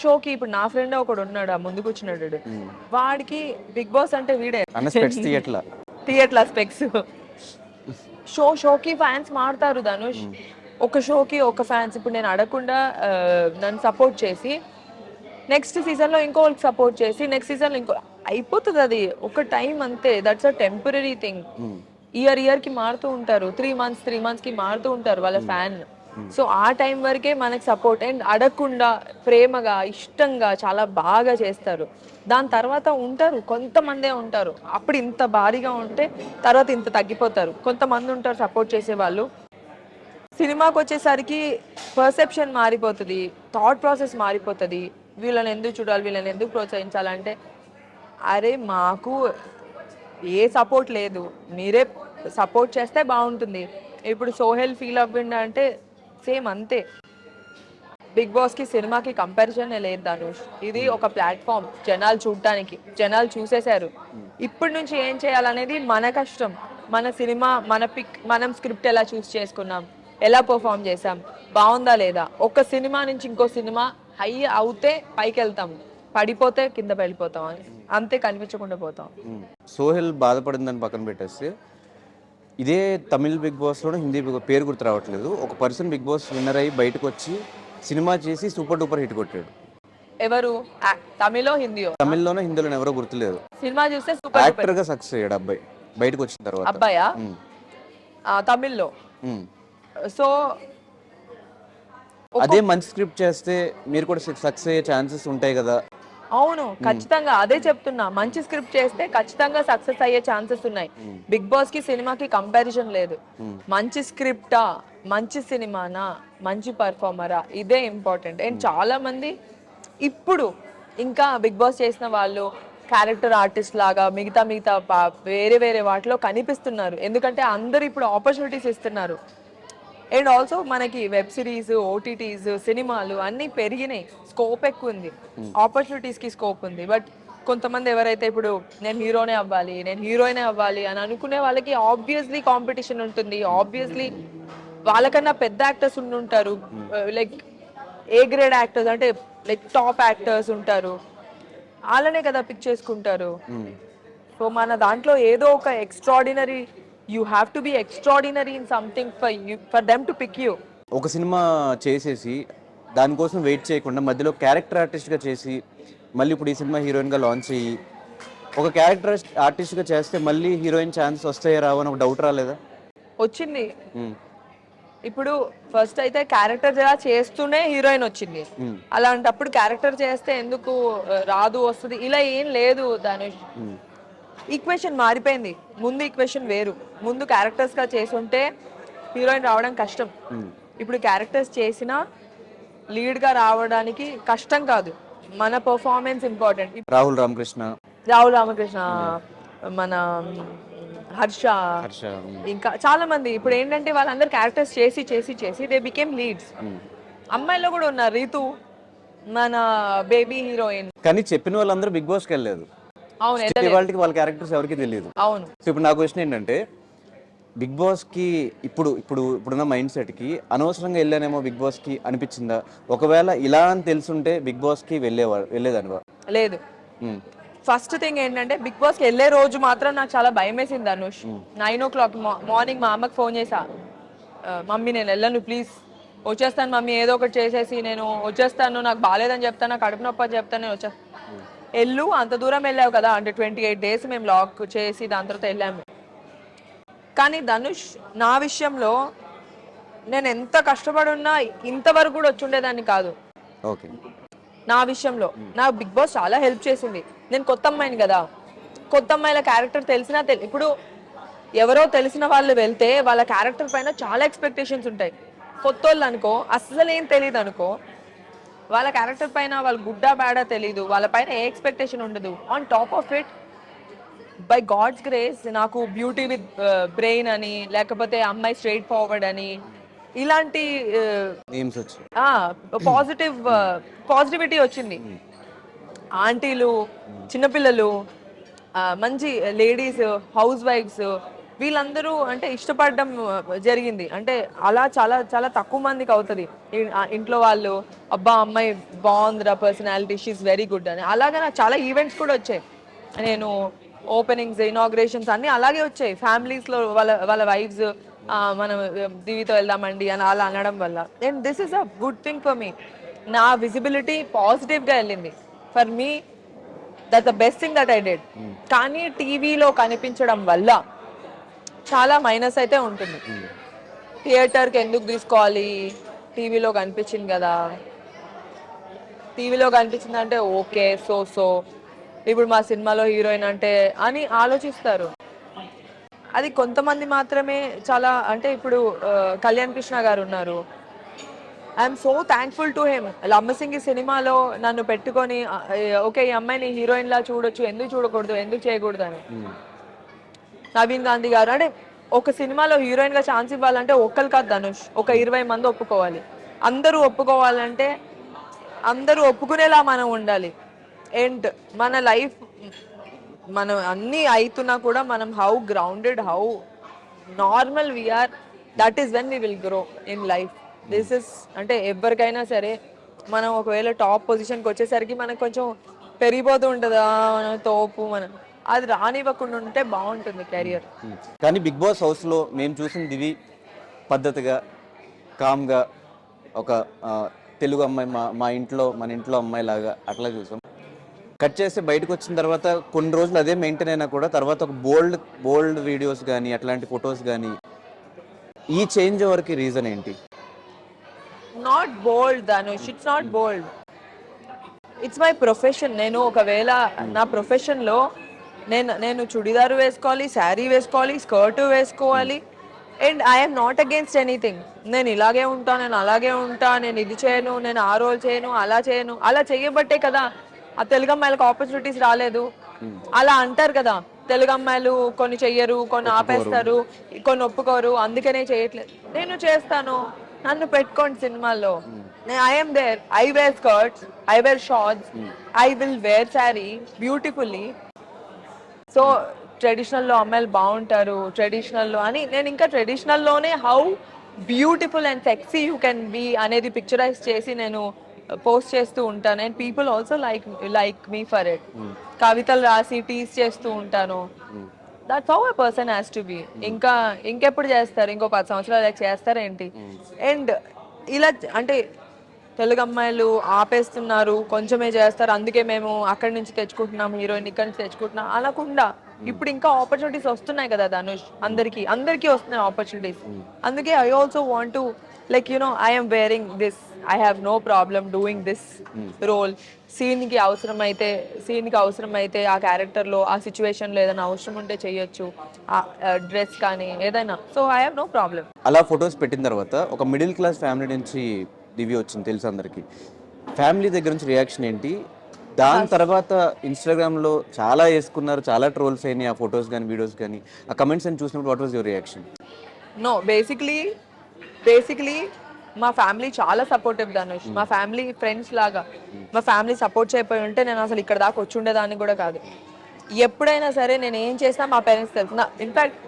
షోకి ఇప్పుడు నా ఫ్రెండ్ ఒకడు ఉన్నాడు, ముందు కూర్చున్నాడు, వాడికి బిగ్ బాస్ అంటే వీడే థియేటర్ల స్పెక్స్. షోకి ఫ్యాన్స్ మారుతారు ధనుష్. ఒక షోకి ఒక ఫ్యాన్స్. ఇప్పుడు నేను అడగకుండా నన్ను సపోర్ట్ చేసి నెక్స్ట్ సీజన్లో ఇంకోళ్ళకి సపోర్ట్ చేసి నెక్స్ట్ సీజన్లో ఇంకో అయిపోతుంది. అది ఒక టైం అంతే. That's a temporary thing. ఇయర్కి మారుతూ ఉంటారు, 3 monthsకి మారుతూ ఉంటారు వాళ్ళ ఫ్యాన్. సో ఆ టైం వరకే మనకి సపోర్ట్, అండ్ అడగకుండా ప్రేమగా ఇష్టంగా చాలా బాగా చేస్తారు. దాని తర్వాత ఉంటారు కొంతమందే ఉంటారు, అప్పుడు ఇంత భారీగా ఉంటే తర్వాత ఇంత తగ్గిపోతారు. కొంతమంది ఉంటారు సపోర్ట్ చేసే వాళ్ళు. సినిమాకి వచ్చేసరికి పర్సెప్షన్ మారిపోతుంది, థాట్ ప్రాసెస్ మారిపోతుంది. వీళ్ళని ఎందుకు చూడాలి, వీళ్ళని ఎందుకు ప్రోత్సహించాలంటే, అరే మాకు ఏ సపోర్ట్ లేదు, మీరే సపోర్ట్ చేస్తే బాగుంటుంది. ఇప్పుడు సోహెల్ ఫీల్ అవ్వండి అంటే సేమ్ అంతే. బిగ్ బాస్కి సినిమాకి కంపారిజన్ లేదు ధనుష్. ఇది ఒక ప్లాట్ఫామ్ జనాలు చూడటానికి, జనాలు చూసేశారు. ఇప్పటి నుంచి ఏం చేయాలనేది మన కష్టం. మన సినిమా, మన పిక్, మనం స్క్రిప్ట్ ఎలా చూస్ చేసుకున్నాం, ఎలా పర్ఫామ్ చేసాం, బాగుందా లేదా. ఒక సినిమా నుంచి ఇంకో సినిమా హై అవుతే పైకి వెళ్తాం, పడిపోతే కింద వెళ్ళిపోతాం, అంతే, కనిపించకుండా పోతాం. సోహెల్ బాధపడిందని పక్కన పెట్టేస్తే, ఇదే తమిళ్ బిగ్ బాస్లోనే హిందీ పేరు గుర్తు రావట్లేదు, ఒక పర్సన్ బిగ్ బాస్ విన్నర్ అయ్యి బయటకు వచ్చి సినిమా చేసి సూపర్ డూపర్ హిట్ కొట్టాడు. ఎవరు? తమిళో హిందీయో? తమిళ్లోనో హిందీలోనో ఎవరో గుర్తులేదు. సినిమా చూస్తే సూపర్ యాక్టర్ గా సక్సెస్ అయ్యాడు అబ్బాయి బయటకు వచ్చిన తర్వాత. అబ్బాయా? తమిళ్లో. సో అదే మంచి స్క్రిప్ట్ చేస్తే మీరు కూడా సక్సెస్ అయ్యే ఛాన్సెస్ ఉంటాయి కదా. అవును, ఖచ్చితంగా అదే చెప్తున్నా. మంచి స్క్రిప్ట్ చేస్తే ఖచ్చితంగా సక్సెస్ అయ్యే ఛాన్సెస్ ఉన్నాయి. బిగ్ బాస్ కి సినిమాకి కంపారిజన్ లేదు. మంచి స్క్రిప్టా, మంచి సినిమానా, మంచి పర్ఫార్మరా, ఇదే ఇంపార్టెంట్. అండ్ చాలా మంది ఇప్పుడు ఇంకా బిగ్ బాస్ చేసిన వాళ్ళు క్యారెక్టర్ ఆర్టిస్ట్ లాగా మిగతా మిగతా వేరే వేరే వాటిలో కనిపిస్తున్నారు. ఎందుకంటే అందరు ఇప్పుడు ఆపర్చునిటీస్ ఇస్తున్నారు. అండ్ ఆల్సో మనకి వెబ్ సిరీస్, ఓటీటీస్, సినిమాలు అన్నీ పెరిగినాయి. స్కోప్ ఎక్కువ ఉంది, ఆపర్చునిటీస్కి స్కోప్ ఉంది. బట్ కొంతమంది ఎవరైతే ఇప్పుడు నేను హీరోనే అవ్వాలి, నేను హీరోయినే అవ్వాలి అని అనుకునే వాళ్ళకి ఆబ్వియస్లీ కాంపిటీషన్ ఉంటుంది. ఆబ్వియస్లీ వాళ్ళకన్నా పెద్ద యాక్టర్స్ ఉంటారు, లైక్ ఏ గ్రేడ్ యాక్టర్స్, అంటే లైక్ టాప్ యాక్టర్స్ ఉంటారు. వాళ్ళనే కదా పిక్ చేసుకుంటారు. సో మన దాంట్లో ఏదో ఒక extraordinary, you have to be extraordinary in something for them to pick you. ఒక సినిమా చేసేసి దానికోసం వెయిట్ చేయకుండా మధ్యలో క్యారెక్టర్ ఆర్టిస్ట్గా చేసి మళ్ళీ ఇప్పుడు ఈ సినిమా హీరోయిన్గా లాంచ్ అయ్యి ఒక క్యారెక్టర్ ఆర్టిస్ట్గా చేస్తే మళ్ళీ హీరోయిన్ ఛాన్స్ వస్తాయా రావు అని ఒక డౌట్ రాలేదా? వచ్చింది. ఇప్పుడు ఫస్ట్ అయితే క్యారెక్టర్ చేస్తూనే హీరోయిన్ వచ్చింది. అలాంటప్పుడు క్యారెక్టర్ చేస్తే ఎందుకు రాదు వస్తుంది ఇలా ఏం లేదు ధనుష్. ఈక్వేషన్ మారిపోయింది. ముందు ఈక్వేషన్ వేరు. ముందు క్యారెక్టర్స్ గా చేసుంటే హీరోయిన్ రావడం కష్టం. ఇప్పుడు క్యారెక్టర్స్ చేసినా లీడ్ గా రావడానికి కష్టం కాదు, మన పర్ఫార్మెన్స్ ఇంపార్టెంట్. రాహుల్ రామకృష్ణ, మన హర్ష, హర్ష, ఇంకా చాలా మంది ఇప్పుడు ఏంటంటే వాళ్ళందరూ క్యారెక్టర్స్ చేసి చేసి చేసి దే బికేమ్ లీడ్స్. అమ్మాయిలో కూడా ఉన్నారు, రీతు మన బేబీ హీరోయిన్. కానీ చెప్పిన వాళ్ళందరూ బిగ్ బాస్కి వెళ్ళలేదు. అవును, వాళ్ళకి వాళ్ళ క్యారెక్టర్స్ ఎవరికి తెలియదు. అవును. సో ఇప్పుడు నా క్వశ్చన్ ఏంటంటే బిగ్ బాస్కి ఇప్పుడున్న మైండ్ సెట్కి అనవసరంగా వెళ్ళానేమో బిగ్ బాస్కి అనిపించిందా? ఒకవేళ ఇలా అని తెలుసుంటే బిగ్ బాస్కి వెళ్ళేదానివా? లేదు. ఫస్ట్ థింగ్ ఏంటంటే బిగ్ బాస్కి వెళ్ళే రోజు మాత్రం నాకు చాలా భయం వేసింది ధనుష్. 9 o'clock మార్నింగ్ మా అమ్మకి ఫోన్ చేసా, మమ్మీ నేను వెళ్ళను ప్లీజ్, వచ్చేస్తాను మమ్మీ, ఏదో ఒకటి చేసేసి నేను వచ్చేస్తాను, నాకు బాగాలేదని చెప్తాను, నాకు కడుపు నొప్పి అని చెప్తాను, నేను వచ్చేస్తాను. వెళ్ళు, అంత దూరం వెళ్ళావు కదా, అంటే 28 days మేము లాక్ చేసి దాని తర్వాత వెళ్ళాము. కానీ ధనుష్ నా విషయంలో నేను ఎంత కష్టపడున్నా ఇంతవరకు కూడా వచ్చి ఉండేదాన్ని కాదు. ఓకే, నా విషయంలో నాకు బిగ్ బాస్ చాలా హెల్ప్ చేసింది. నేను కొత్త అమ్మాయిని కదా, కొత్త అమ్మాయిల క్యారెక్టర్ తెలిసినా ఇప్పుడు ఎవరో తెలిసిన వాళ్ళు వెళ్తే వాళ్ళ క్యారెక్టర్ పైన చాలా ఎక్స్పెక్టేషన్స్ ఉంటాయి. కొత్త వాళ్ళు అనుకో, అస్సలు ఏం తెలియదు అనుకో, వాళ్ళ క్యారెక్టర్ పైన వాళ్ళ గుడ్డా బ్యాడా తెలీదు, వాళ్ళ పైన ఏ ఎక్స్పెక్టేషన్ ఉండదు. On top of it by God's grace నాకు బ్యూటీ విత్ బ్రెయిన్ అని, లేకపోతే అమ్మాయి స్ట్రైట్ ఫార్వర్డ్ అని, ఇలాంటి పాజిటివిటీ వచ్చింది. ఆంటీలు, చిన్నపిల్లలు, మంచి లేడీస్, హౌస్ వైఫ్స్, వీళ్ళందరూ అంటే ఇష్టపడడం జరిగింది. అంటే అలా చాలా చాలా తక్కువ మందికి అవుతుంది. ఇంట్లో వాళ్ళు అబ్బా అమ్మాయి బాగుందిరా, పర్సనాలిటీ, షీఈస్ వెరీ గుడ్ అని. అలాగే నాకు చాలా ఈవెంట్స్ కూడా వచ్చాయి. నేను ఓపెనింగ్స్, ఇనాగ్రేషన్స్ అన్నీ అలాగే వచ్చాయి. ఫ్యామిలీస్లో వాళ్ళ వైఫ్స్ మనం దివితో వెళ్దామండి అని అలా అనడం వల్ల. And this is a good thing for me. నా విజిబిలిటీ పాజిటివ్గా వెళ్ళింది. For me that the best thing that I did. కానీ టీవీలో కనిపించడం వల్ల చాలా మైనస్ అయితే ఉంటుంది. థియేటర్కి ఎందుకు తీసుకోవాలి, టీవీలో కనిపించింది కదా, టీవీలో కనిపించింది అంటే ఓకే సో ఇప్పుడు మా సినిమాలో హీరోయిన్ అంటే అని ఆలోచిస్తారు. అది కొంతమంది మాత్రమే. చాలా అంటే ఇప్పుడు కళ్యాణ్ కృష్ణ గారు ఉన్నారు, I'm so thankful to him. Lammasingi సినిమాలో నన్ను పెట్టుకొని ఓకే ఈ అమ్మాయిని హీరోయిన్ లా చూడొచ్చు, ఎందుకు చూడకూడదు, ఎందుకు చేయకూడదు అని. నవీన్ గాంధీ గారు అంటే ఒక సినిమాలో హీరోయిన్ గా ఛాన్స్ ఇవ్వాలంటే ఒక్కరు కాదు ధనుష్, ఒక 20 మంది ఒప్పుకోవాలి. అందరూ ఒప్పుకోవాలంటే అందరూ ఒప్పుకునేలా మనం ఉండాలి. అండ్ మన లైఫ్ మనం అన్నీ అవుతున్నా కూడా మనం how grounded, how normal we are, that is when we will grow in life. This is అంటే ఎవరికైనా సరే మనం ఒకవేళ టాప్ పొజిషన్కి వచ్చేసరికి మనకు కొంచెం పెరిగిపోతూ ఉంటుందా తోపు, మనం అది రానివ్వకుండా ఉంటే బాగుంటుంది కెరియర్. కానీ బిగ్ బాస్ హౌస్లో మేము చూసిన దివి పద్ధతిగా, కామ్గా, ఒక తెలుగు అమ్మాయి, మన ఇంట్లో అమ్మాయి లాగా అట్లా చూసాం. కట్ చేస్తే బయటకు వచ్చిన తర్వాత కొన్ని రోజులు అదే మెయింటైన్ అయినా కూడా తర్వాత ఒక బోల్డ్ వీడియోస్ కానీ అట్లాంటి ఫొటోస్ కానీ, ఈ చేంజ్ ఓవర్కి రీజన్ ఏంటి? Not bold Dhanush, it's not bold. It's my profession. నేను ఒకవేళ నా ప్రొఫెషన్లో నేను చుడిదారు వేసుకోవాలి, శారీ వేసుకోవాలి, స్కర్ట్ వేసుకోవాలి. And I'm not against anything. నేను ఇలాగే ఉంటా, నేను అలాగే ఉంటా, నేను ఇది చేయను, నేను ఆ రోల్ చేయను, అలా చేయను. అలా చేయబట్టే కదా ఆ తెలుగు అమ్మాయిలకు ఆపర్చునిటీస్ రాలేదు. అలా అంటారు కదా, తెలుగు అమ్మాయిలు కొన్ని చెయ్యరు, కొన్ని ఆపేస్తారు, కొన్ని ఒప్పుకోరు, అందుకనే చేయట్లేదు. నేను చేస్తాను, నన్ను పెట్టుకోండి సినిమాల్లో. I'm there. I wear skirts, I wear shorts, I will wear sari beautifully. So ట్రెడిషనల్లో అమ్మాయిలు బాగుంటారు, ట్రెడిషనల్లో అని నేను ఇంకా ట్రెడిషనల్లోనే how beautiful and sexy you can be అనేది పిక్చరైజ్ చేసి నేను పోస్ట్ చేస్తూ ఉంటాను. And people also like me for it. కవితలు రాసి టీస్ చేస్తూ ఉంటాను. That's how a person has to be. ఇంకెప్పుడు చేస్తారు? ఇంకో 10 సంవత్సరాలు చేస్తారేంటి? అండ్ ఇలా అంటే తెలుగు అమ్మాయిలు ఆపేస్తున్నారు, కొంచెమే చేస్తారు, అందుకే మేము అక్కడి నుంచి తెచ్చుకుంటున్నాం హీరోయిన్, ఇక్కడి నుంచి తెచ్చుకుంటున్నాం అనకుండా ఇప్పుడు ఇంకా ఆపర్చునిటీస్ వస్తున్నాయి కదా ధనుష్. అందరికీ వస్తున్నాయి ఆపర్చునిటీస్. అందుకే I also want to like I'm wearing this, I have no problem doing this role. సీన్కి అవసరం అయితే ఆ క్యారెక్టర్లో ఆ సిచ్యువేషన్లో ఏదైనా అవసరం ఉంటే చేయొచ్చు, ఆ డ్రెస్ కానీ ఏదైనా. So I have no problem. అలా ఫొటోస్ పెట్టిన తర్వాత ఒక మిడిల్ క్లాస్ ఫ్యామిలీ నుంచి దివ్య వచ్చింది తెలుసు అందరికి. ఫ్యామిలీ దగ్గర నుంచి రియాక్షన్ ఏంటి? దాని తర్వాత ఇన్స్టాగ్రామ్లో చాలా వేసుకున్నారు, చాలా ట్రోల్స్ అయినాయి ఆ ఫొటోస్ కానీ వీడియోస్ కానీ. ఆ కమెంట్స్ అని చూసినప్పుడు what was your reaction? No, basically మా ఫ్యామిలీ చాలా సపోర్టివ్ ధనుష్. మా ఫ్యామిలీ ఫ్రెండ్స్ లాగా. మా ఫ్యామిలీ సపోర్ట్ చేయకపోయి ఉంటే నేను అసలు ఇక్కడ దాకా వచ్చి ఉండేదాన్ని కూడా కాదు. ఎప్పుడైనా సరే నేను ఏం చేసినా మా పేరెంట్స్ తెలుసు. ఇన్ఫాక్ట్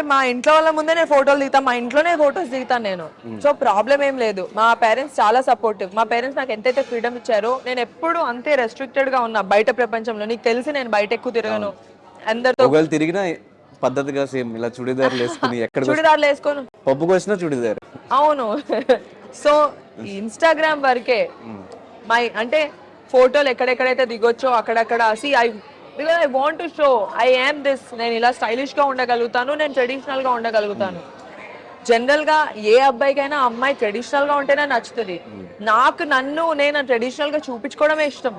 మా ఇంట్లో వాళ్ళ ముందే నేను ఫోటోలు దిగుతాను, మా ఇంట్లోనే ఫొటోస్ దిగుతాను నేను. సో ప్రాబ్లం ఏం లేదు. మా పేరెంట్స్ చాలా సపోర్టివ్. మా పేరెంట్స్ నాకు ఎంతైతే ఫ్రీడమ్ ఇచ్చారో నేను ఎప్పుడు అంతే రెస్ట్రిక్టెడ్ గా ఉన్నా బయట ప్రపంచంలో. నీకు తెలిసి నేను బయట ఎక్కువ తిరగను అందరితో. ఒకవేళ తిరిగినా పద్ధతిగా సేమ్ ఇలా చుడిదార్లు వేసుకుని ఎక్కడ చుడిదార్లు వేసుకోను, పప్పుకు వచ్చినా చుడిదార్. అవును. సో ఇన్స్టాగ్రామ్ వరకే అంటే ఫోటోలు ఎక్కడెక్కడైతే దిగొచ్చో అక్కడక్కడ because I want to show I am this. నేను ఇలా స్టైలిష్ గా ఉండగలుగుతాను, నేను ట్రెడిషనల్ గా ఉండగలుగుతాను. జనరల్ గా ఏ అబ్బాయికైనా అమ్మాయి ట్రెడిషనల్ గా ఉంటేనే నచ్చుతుంది. నేను ట్రెడిషనల్ గా చూపించుకోవడమే ఇష్టం.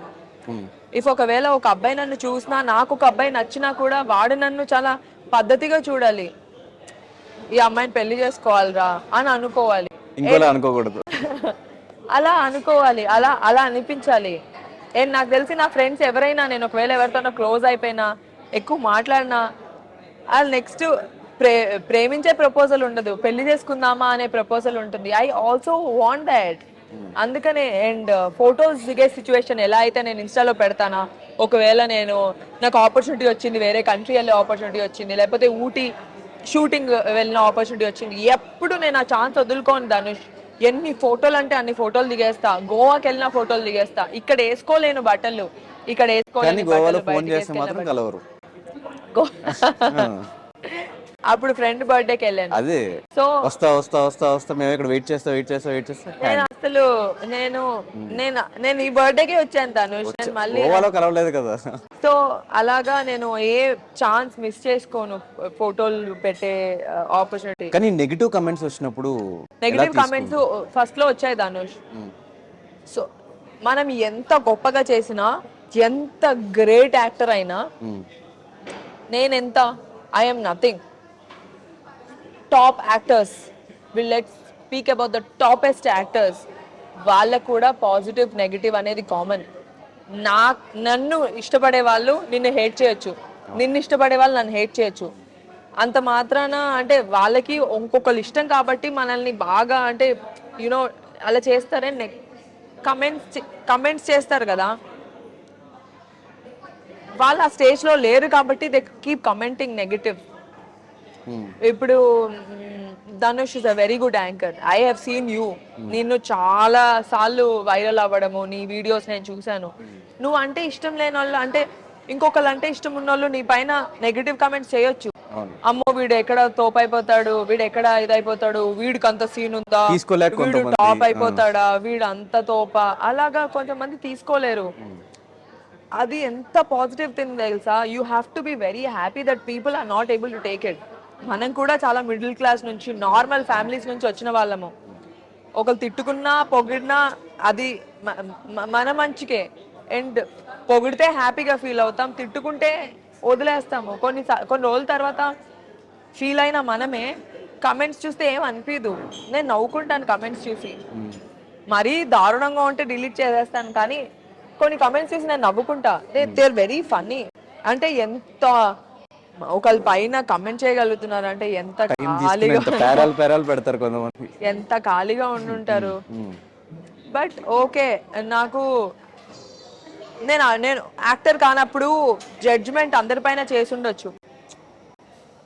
ఇఫ్ ఒకవేళ ఒక అబ్బాయి నన్ను చూసినా, నాకు ఒక అబ్బాయి నచ్చినా కూడా వాడు నన్ను చాలా పద్ధతిగా చూడాలి. ఈ అమ్మాయిని పెళ్లి చేసుకోవాలిరా అని అనుకోవాలి, ఇంకోలా అనుకోకూడదు. అలా అనుకోవాలి, అలా అనిపించాలి. అండ్ నాకు తెలిసి నా ఫ్రెండ్స్ ఎవరైనా, నేను ఒకవేళ ఎవరితోనో క్లోజ్ అయిపోయినా, ఎక్కువ మాట్లాడినా, వాళ్ళు నెక్స్ట్ ప్రేమించే ప్రపోజల్ ఉండదు, పెళ్లి చేసుకుందామా అనే ప్రపోజల్ ఉంటుంది. I also want that. అందుకనే. అండ్ ఫొటోస్ దిగే సిచ్యువేషన్ ఎలా అయితే నేను ఇన్స్టాలో పెడతానా, ఒకవేళ నాకు ఆపర్చునిటీ వచ్చింది, వేరే కంట్రీ వెళ్ళే ఆపర్చునిటీ వచ్చింది, లేకపోతే ఊటీ షూటింగ్ వెళ్ళిన ఆపర్చునిటీ వచ్చింది, ఎప్పుడు నేను ఆ ఛాన్స్ వదులుకోను ధనుష్. ఎన్ని ఫోటోలు అంటే అన్ని ఫోటోలు దిగేస్తా. గోవాకి వెళ్ళిన ఫోటోలు దిగేస్తా. ఇక్కడ వేసుకోలేను బట్టలు, ఇక్కడ అప్పుడు ఫ్రెండ్ బర్త్డేకి వెళ్ళాను. అదే సో వస్తా వస్తా వస్తా వస్తా మేము ఇక్కడ వెయిట్ చేస్తా నేను అసలు నేను ఈ బర్త్డేకి వచ్చాను ధనుష్. నేను మళ్ళీ కలవలేదు కదా. సో అలాగా నేను ఏ ఛాన్స్ మిస్ చేసుకోను ఫోటోలు పెట్టే ఆపర్చునిటీ. కానీ నెగిటివ్ కమెంట్స్ వచ్చినప్పుడు, నెగిటివ్ కమెంట్స్ ఫస్ట్ లో వచ్చాయి ధనుష్. సో మనం ఎంత గొప్పగా చేసినా, ఎంత గ్రేట్ యాక్టర్ అయినా, నేనెంత I'm nothing. Top actors, let's speak about the toppest actors, వాళ్ళకు కూడా పాజిటివ్ నెగిటివ్ అనేది కామన్. నన్ను ఇష్టపడే వాళ్ళు నిన్ను హేట్ చేయొచ్చు, నిన్ను ఇష్టపడే వాళ్ళు నన్ను హేట్ చేయొచ్చు. అంత మాత్రాన అంటే వాళ్ళకి ఇంకొకరు ఇష్టం కాబట్టి మనల్ని బాగా అంటే అలా చేస్తారని కమెంట్స్ చేస్తారు కదా. వాళ్ళు ఆ స్టేజ్లో లేరు కాబట్టి దే కీప్ కమెంటింగ్ నెగిటివ్. ఇప్పుడు Dhanush is a very good anchor. I have seen you. నిన్ను చాలా సార్లు వైరల్ అవ్వడము, నీ వీడియోస్ నేను చూశాను. నువ్వు అంటే ఇష్టం లేని వాళ్ళు, అంటే ఇంకొకళ్ళు అంటే ఇష్టం ఉన్న వాళ్ళు నీ పైన నెగిటివ్ కామెంట్స్ చేయొచ్చు. అమ్మో వీడు ఎక్కడ తోపైపోతాడు, వీడు ఎక్కడ ఇదైపోతాడు, వీడికి అంత సీన్ ఉందా, వీడు టాప్ అయిపోతాడా, వీడు అంత తోప, అలాగా కొంతమంది తీసుకోలేరు. అది ఎంత పాజిటివ్ థింగ్ తెలుసా. You have to be very happy that people are not able to take it. మనం కూడా చాలా మిడిల్ క్లాస్ నుంచి, నార్మల్ ఫ్యామిలీస్ నుంచి వచ్చిన వాళ్ళము. ఒకరు తిట్టుకున్నా పొగిడినా అది మన మంచికే. అండ్ పొగిడితే హ్యాపీగా ఫీల్ అవుతాం, తిట్టుకుంటే వదిలేస్తాము. కొన్ని రోజుల తర్వాత ఫీల్ అయిన మనమే కమెంట్స్ చూస్తే ఏం అనిపించదు. నేను నవ్వుకుంటాను కమెంట్స్ చూసి. మరీ దారుణంగా ఉంటే డిలీట్ చేసేస్తాను, కానీ కొన్ని కమెంట్స్ చూసి నేను నవ్వుకుంటా. They are very funny. అంటే ఎంత ఒకళ్ళ పైన కమెంట్ చేయగలుగుతున్నారు అంటే ఎంత టైం తీసుకుని ఖాళీగా ఎంత పేరాలు పేరాలు పెడతారు కొంతమంది. ఎంత ఖాళీగా ఉండుంటారు. బట్ ఓకే, నాకు నేను నేను యాక్టర్ కానప్పుడు జడ్జ్మెంట్ అందరిపైన చేసి ఉండొచ్చు.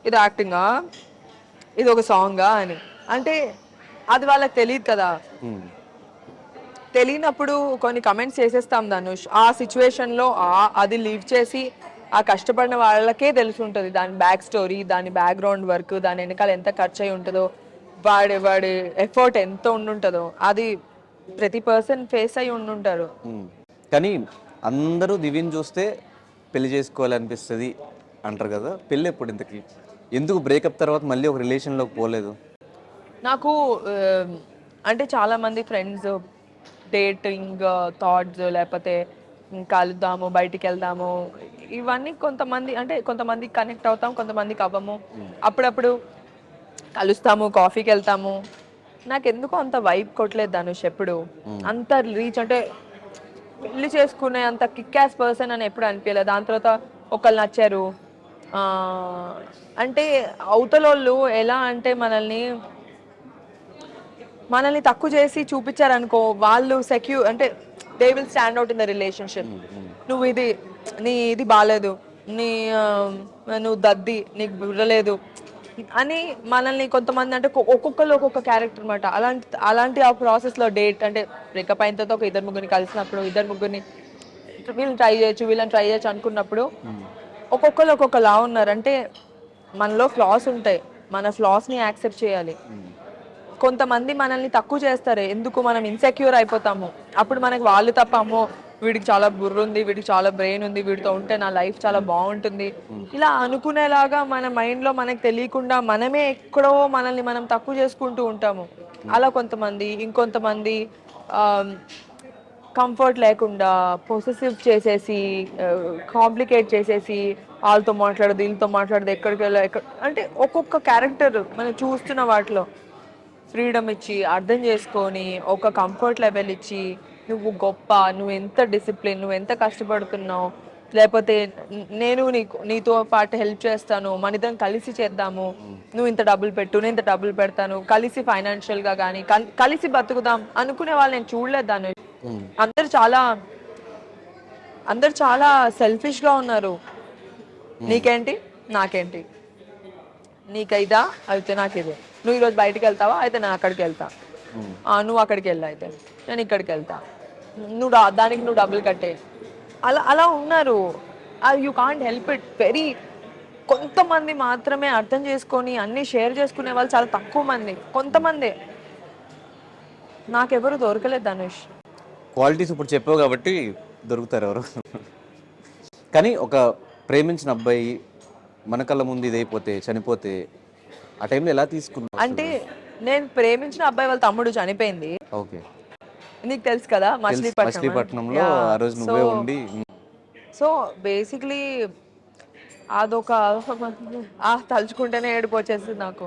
ఇది యాక్టింగా, ఇది ఒక సాంగా అని. అంటే అది వాళ్ళకి తెలియదు కదా. తెలియనప్పుడు కొన్ని కమెంట్స్ చేసేస్తాం ధనుష్. ఆ సిచ్యువేషన్లో అది లీవ్ చేసి ఆ కష్టపడిన వాళ్ళకే తెలిసి ఉంటుంది దాని బ్యాక్ స్టోరీ, దాని బ్యాక్గ్రౌండ్ వర్క్, దాని వెనకాల ఎంత ఖర్చు అయి ఉంటుందో, వాడి ఎఫర్ట్ ఎంత ఉండుంటుందో, అది ప్రతి పర్సన్ ఫేస్ అయి ఉండుంటారు. కానీ అందరూ దివ్యని చూస్తే పెళ్లి చేసుకోవాలనిపిస్తుంది అంటారు కదా. పెళ్ళి ఎప్పుడు ఇంతకి? ఎందుకు బ్రేకప్ తర్వాత మళ్ళీ ఒక రిలేషన్లోకి పోలేదు? నాకు అంటే చాలా మంది ఫ్రెండ్స్ డేటింగ్ థాట్స్, లేకపోతే కలుద్దాము, బయటికి వెళ్దాము, ఇవన్నీ కొంతమంది అంటే కొంతమంది కనెక్ట్ అవుతాం, కొంతమందికి అవ్వము. అప్పుడప్పుడు కలుస్తాము, కాఫీకి వెళ్తాము. నాకు ఎందుకో అంత వైబ్ కొట్టలేదు ధనుష్ ఎప్పుడు. అంత రీచ్ అంటే పెళ్లి చేసుకునే అంత కిక్ యాస్ పర్సన్ అని ఎప్పుడు అనిపించలేదు. దాని తర్వాత ఒకళ్ళు నచ్చారు. ఆ, అంటే అవతలోళ్ళు ఎలా అంటే మనల్ని తక్కువ చేసి చూపించారనుకో, వాళ్ళు సెక్యూర్ అంటే they will stand out in the relationship. నువ్వు ఇది బాగాలేదు, నీ నువ్వు దద్ది, నీకు బుర్రలేదు అని మనల్ని కొంతమంది అంటే ఒక్కొక్కరు ఒక్కొక్క క్యారెక్టర్ అనమాట. అలాంటి ఆ ప్రాసెస్లో డేట్ అంటే బ్రేకప్ అయిన తర్వాత ఒక ఇద్దరు ముగ్గురిని కలిసినప్పుడు, ఇద్దరు ముగ్గురిని వీళ్ళని ట్రై చేయొచ్చు అనుకున్నప్పుడు ఒక్కొక్కరు ఒక్కొక్కలా ఉన్నారు. అంటే మనలో ఫ్లాస్ ఉంటాయి, మన ఫ్లాస్ని యాక్సెప్ట్ చేయాలి. కొంతమంది మనల్ని తక్కువ చేస్తారు, ఎందుకు మనం ఇన్సెక్యూర్ అయిపోతాము. అప్పుడు మనకి వాళ్ళు తప్ప, అమ్మో వీడికి చాలా బుర్ర ఉంది, వీడికి చాలా బ్రెయిన్ ఉంది, వీడితో ఉంటే నా లైఫ్ చాలా బాగుంటుంది, ఇలా అనుకునేలాగా మన మైండ్లో మనకు తెలియకుండా మనమే ఎక్కడో మనల్ని మనం తక్కువ చేసుకుంటూ ఉంటాము. అలా కొంతమంది. ఇంకొంతమంది కంఫర్ట్ లేకుండా పొసెసివ్ చేసేసి, కాంప్లికేట్ చేసేసి, వాళ్ళతో మాట్లాడదు, వీళ్ళతో మాట్లాడదు, ఎక్కడికి వెళ్ళా అంటే ఒక్కొక్క క్యారెక్టర్ మనం చూస్తున్న వాటిలో ఫ్రీడమ్ ఇచ్చి, అర్థం చేసుకొని, ఒక కంఫర్ట్ లెవెల్ ఇచ్చి, నువ్వు గొప్ప, నువ్వు ఎంత డిసిప్లిన్, నువ్వు ఎంత కష్టపడుతున్నావు, లేకపోతే నేను నీతో పాటు హెల్ప్ చేస్తాను, మన ఇద్దరం కలిసి చేద్దాము, నువ్వు ఇంత డబ్బులు పెట్టు, నేను ఇంత డబ్బులు పెడతాను, కలిసి ఫైనాన్షియల్గా కానీ కలిసి బతుకుదాం అనుకునే వాళ్ళు నేను చూడలేదు దాన్ని. అందరు చాలా సెల్ఫిష్గా ఉన్నారు. నీకేంటి, నాకేంటి, నీకైదా అయితే నాకిదే, నువ్వు ఈరోజు బయటికి వెళ్తావా అయితే నేను అక్కడికి వెళ్తా, నువ్వు అక్కడికి వెళ్ళు అయితే నేను ఇక్కడికి వెళ్తా, దానికి నువ్వు డబ్బులు కట్టే, అలా అలా ఉన్నారు. You can't help it. కొంతమంది మాత్రమే అర్థం చేసుకొని అన్నీ షేర్ చేసుకునే వాళ్ళు చాలా తక్కువ మంది, కొంతమంది. నాకెవరు దొరకలేదు ధనుష్. క్వాలిటీస్ ఇప్పుడు చెప్పావు కాబట్టి దొరుకుతారు ఎవరు. కానీ ఒక ప్రేమించిన అబ్బాయి మన కళ్ళ ముందు ఇదైపోతే, చనిపోతే ఆ టైంలో ఎలా తీసుకున్నావు? అంటే నేను ప్రేమించిన అబ్బాయి వాళ్ళ తమ్ముడు చనిపోయింది. ఓకే, నీకు తెలుసు కదా, మచిలీపట్నంలో ఆ రోజు నువ్వే ఉండి. సో బేసిక్లీ అదొక తలుచుకుంటేనే ఏడుపు వచ్చేస్తుంది నాకు.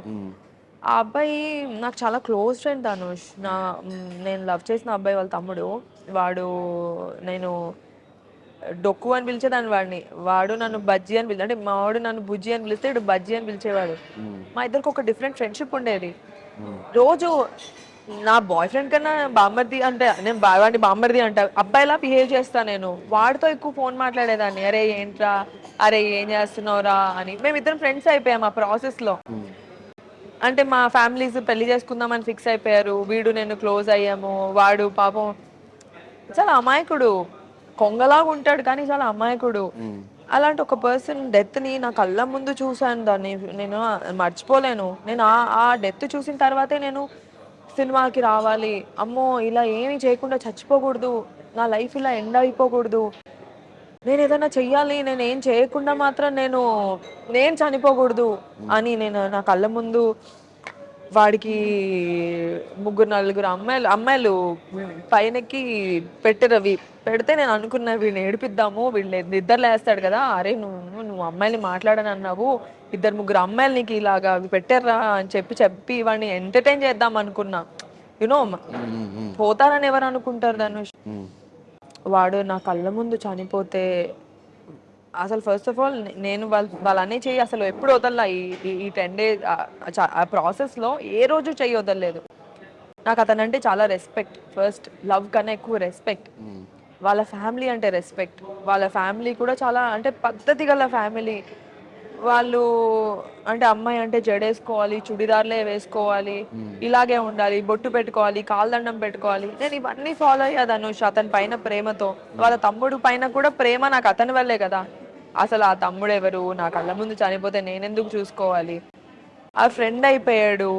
ఆ అబ్బాయి నాకు చాలా క్లోజ్ ఫ్రెండ్ ధనుష్. నేను లవ్ చేసిన అబ్బాయి వాళ్ళ తమ్ముడు. నేను డొక్కు అని పిలిచేదాన్ని వాడిని, వాడు నన్ను బజ్జీ అని అంటే మా వాడు నన్ను బుజ్జి అని పిలిస్తే ఇడు బజ్జీ అని పిలిచేవాడు. మా ఇద్దరికి ఒక డిఫరెంట్ ఫ్రెండ్షిప్ ఉండేది. రోజు నా బాయ్ ఫ్రెండ్ కన్నా బామ్మర్ది అంటే నేను వాడిని బామ్మర్ది అంటా, అబ్బాయిలా బిహేవ్ చేస్తా. నేను వాడితో ఎక్కువ ఫోన్ మాట్లాడేదాన్ని. అరే ఏంట్రా, అరే ఏం చేస్తున్నావురా అని. మేమిద్దరం ఫ్రెండ్స్ అయిపోయాం ఆ ప్రాసెస్లో. అంటే మా ఫ్యామిలీస్ పెళ్లి చేసుకుందామని ఫిక్స్ అయిపోయారు, వీడు నేను క్లోజ్ అయ్యాము. వాడు పాపం చాలా అమాయకుడు, కొంగలాగా ఉంటాడు కానీ చాలా అమాయకుడు. అలాంటి ఒక పర్సన్ డెత్ని నా కళ్ళ ముందు చూశాను, దాన్ని నేను మర్చిపోలేను. నేను ఆ డెత్ చూసిన తర్వాతే నేను సినిమాకి రావాలి, అమ్మో ఇలా ఏమీ చేయకుండా చచ్చిపోకూడదు, నా లైఫ్ ఇలా ఎండ్ అయిపోకూడదు, నేను ఏదైనా చెయ్యాలి, నేను ఏం చేయకుండా మాత్రం నేను చనిపోకూడదు అని నేను నా కళ్ళ ముందు వాడికి ముగ్గురు నలుగురు అమ్మాయిలు పైనకి పెట్టరు. అవి పెడితే నేను అనుకున్నా వీడిని ఏడిపిద్దాము, వీళ్ళు నిద్రలేస్తాడు కదా, అరే నువ్వు అమ్మాయిని మాట్లాడని అన్నావు, ఇద్దరు ముగ్గురు అమ్మాయిలు నీకు ఇలాగా అవి పెట్టారా అని చెప్పి వాడిని ఎంటర్టైన్ చేద్దాం అనుకున్నా. యునో పోతారని ఎవరు అనుకుంటారు ధనుష్. వాడు నా కళ్ళ ముందు చనిపోతే అసలు ఫస్ట్ ఆఫ్ ఆల్ నేను వాళ్ళనే చెయ్యి అసలు ఎప్పుడు వదల్లా. ఈ 10 days ఆ ప్రాసెస్లో ఏ రోజు చెయ్యి వదలలేదు. నాకు అతనంటే చాలా రెస్పెక్ట్. ఫస్ట్ లవ్ కన్నా ఎక్కువ రెస్పెక్ట్. వాళ్ళ ఫ్యామిలీ అంటే రెస్పెక్ట్. వాళ్ళ ఫ్యామిలీ కూడా చాలా అంటే పద్ధతి గల ఫ్యామిలీ. వాళ్ళు అంటే అమ్మాయి అంటే జడేసుకోవాలి, చుడిదార్లే వేసుకోవాలి, ఇలాగే ఉండాలి, బొట్టు పెట్టుకోవాలి, కాల్దండం పెట్టుకోవాలి. నేను ఇవన్నీ ఫాలో అయ్యా ధనుష్ అతని పైన ప్రేమతో. వాళ్ళ తమ్ముడు పైన కూడా ప్రేమ నాకు అతని వల్లే కదా. అసలు ఆ తమ్ముడు ఎవరు, నా కళ్ళ ముందు చనిపోతే నేనెందుకు చూసుకోవాలి. ఆ ఫ్రెండ్ అయిపోయాడు.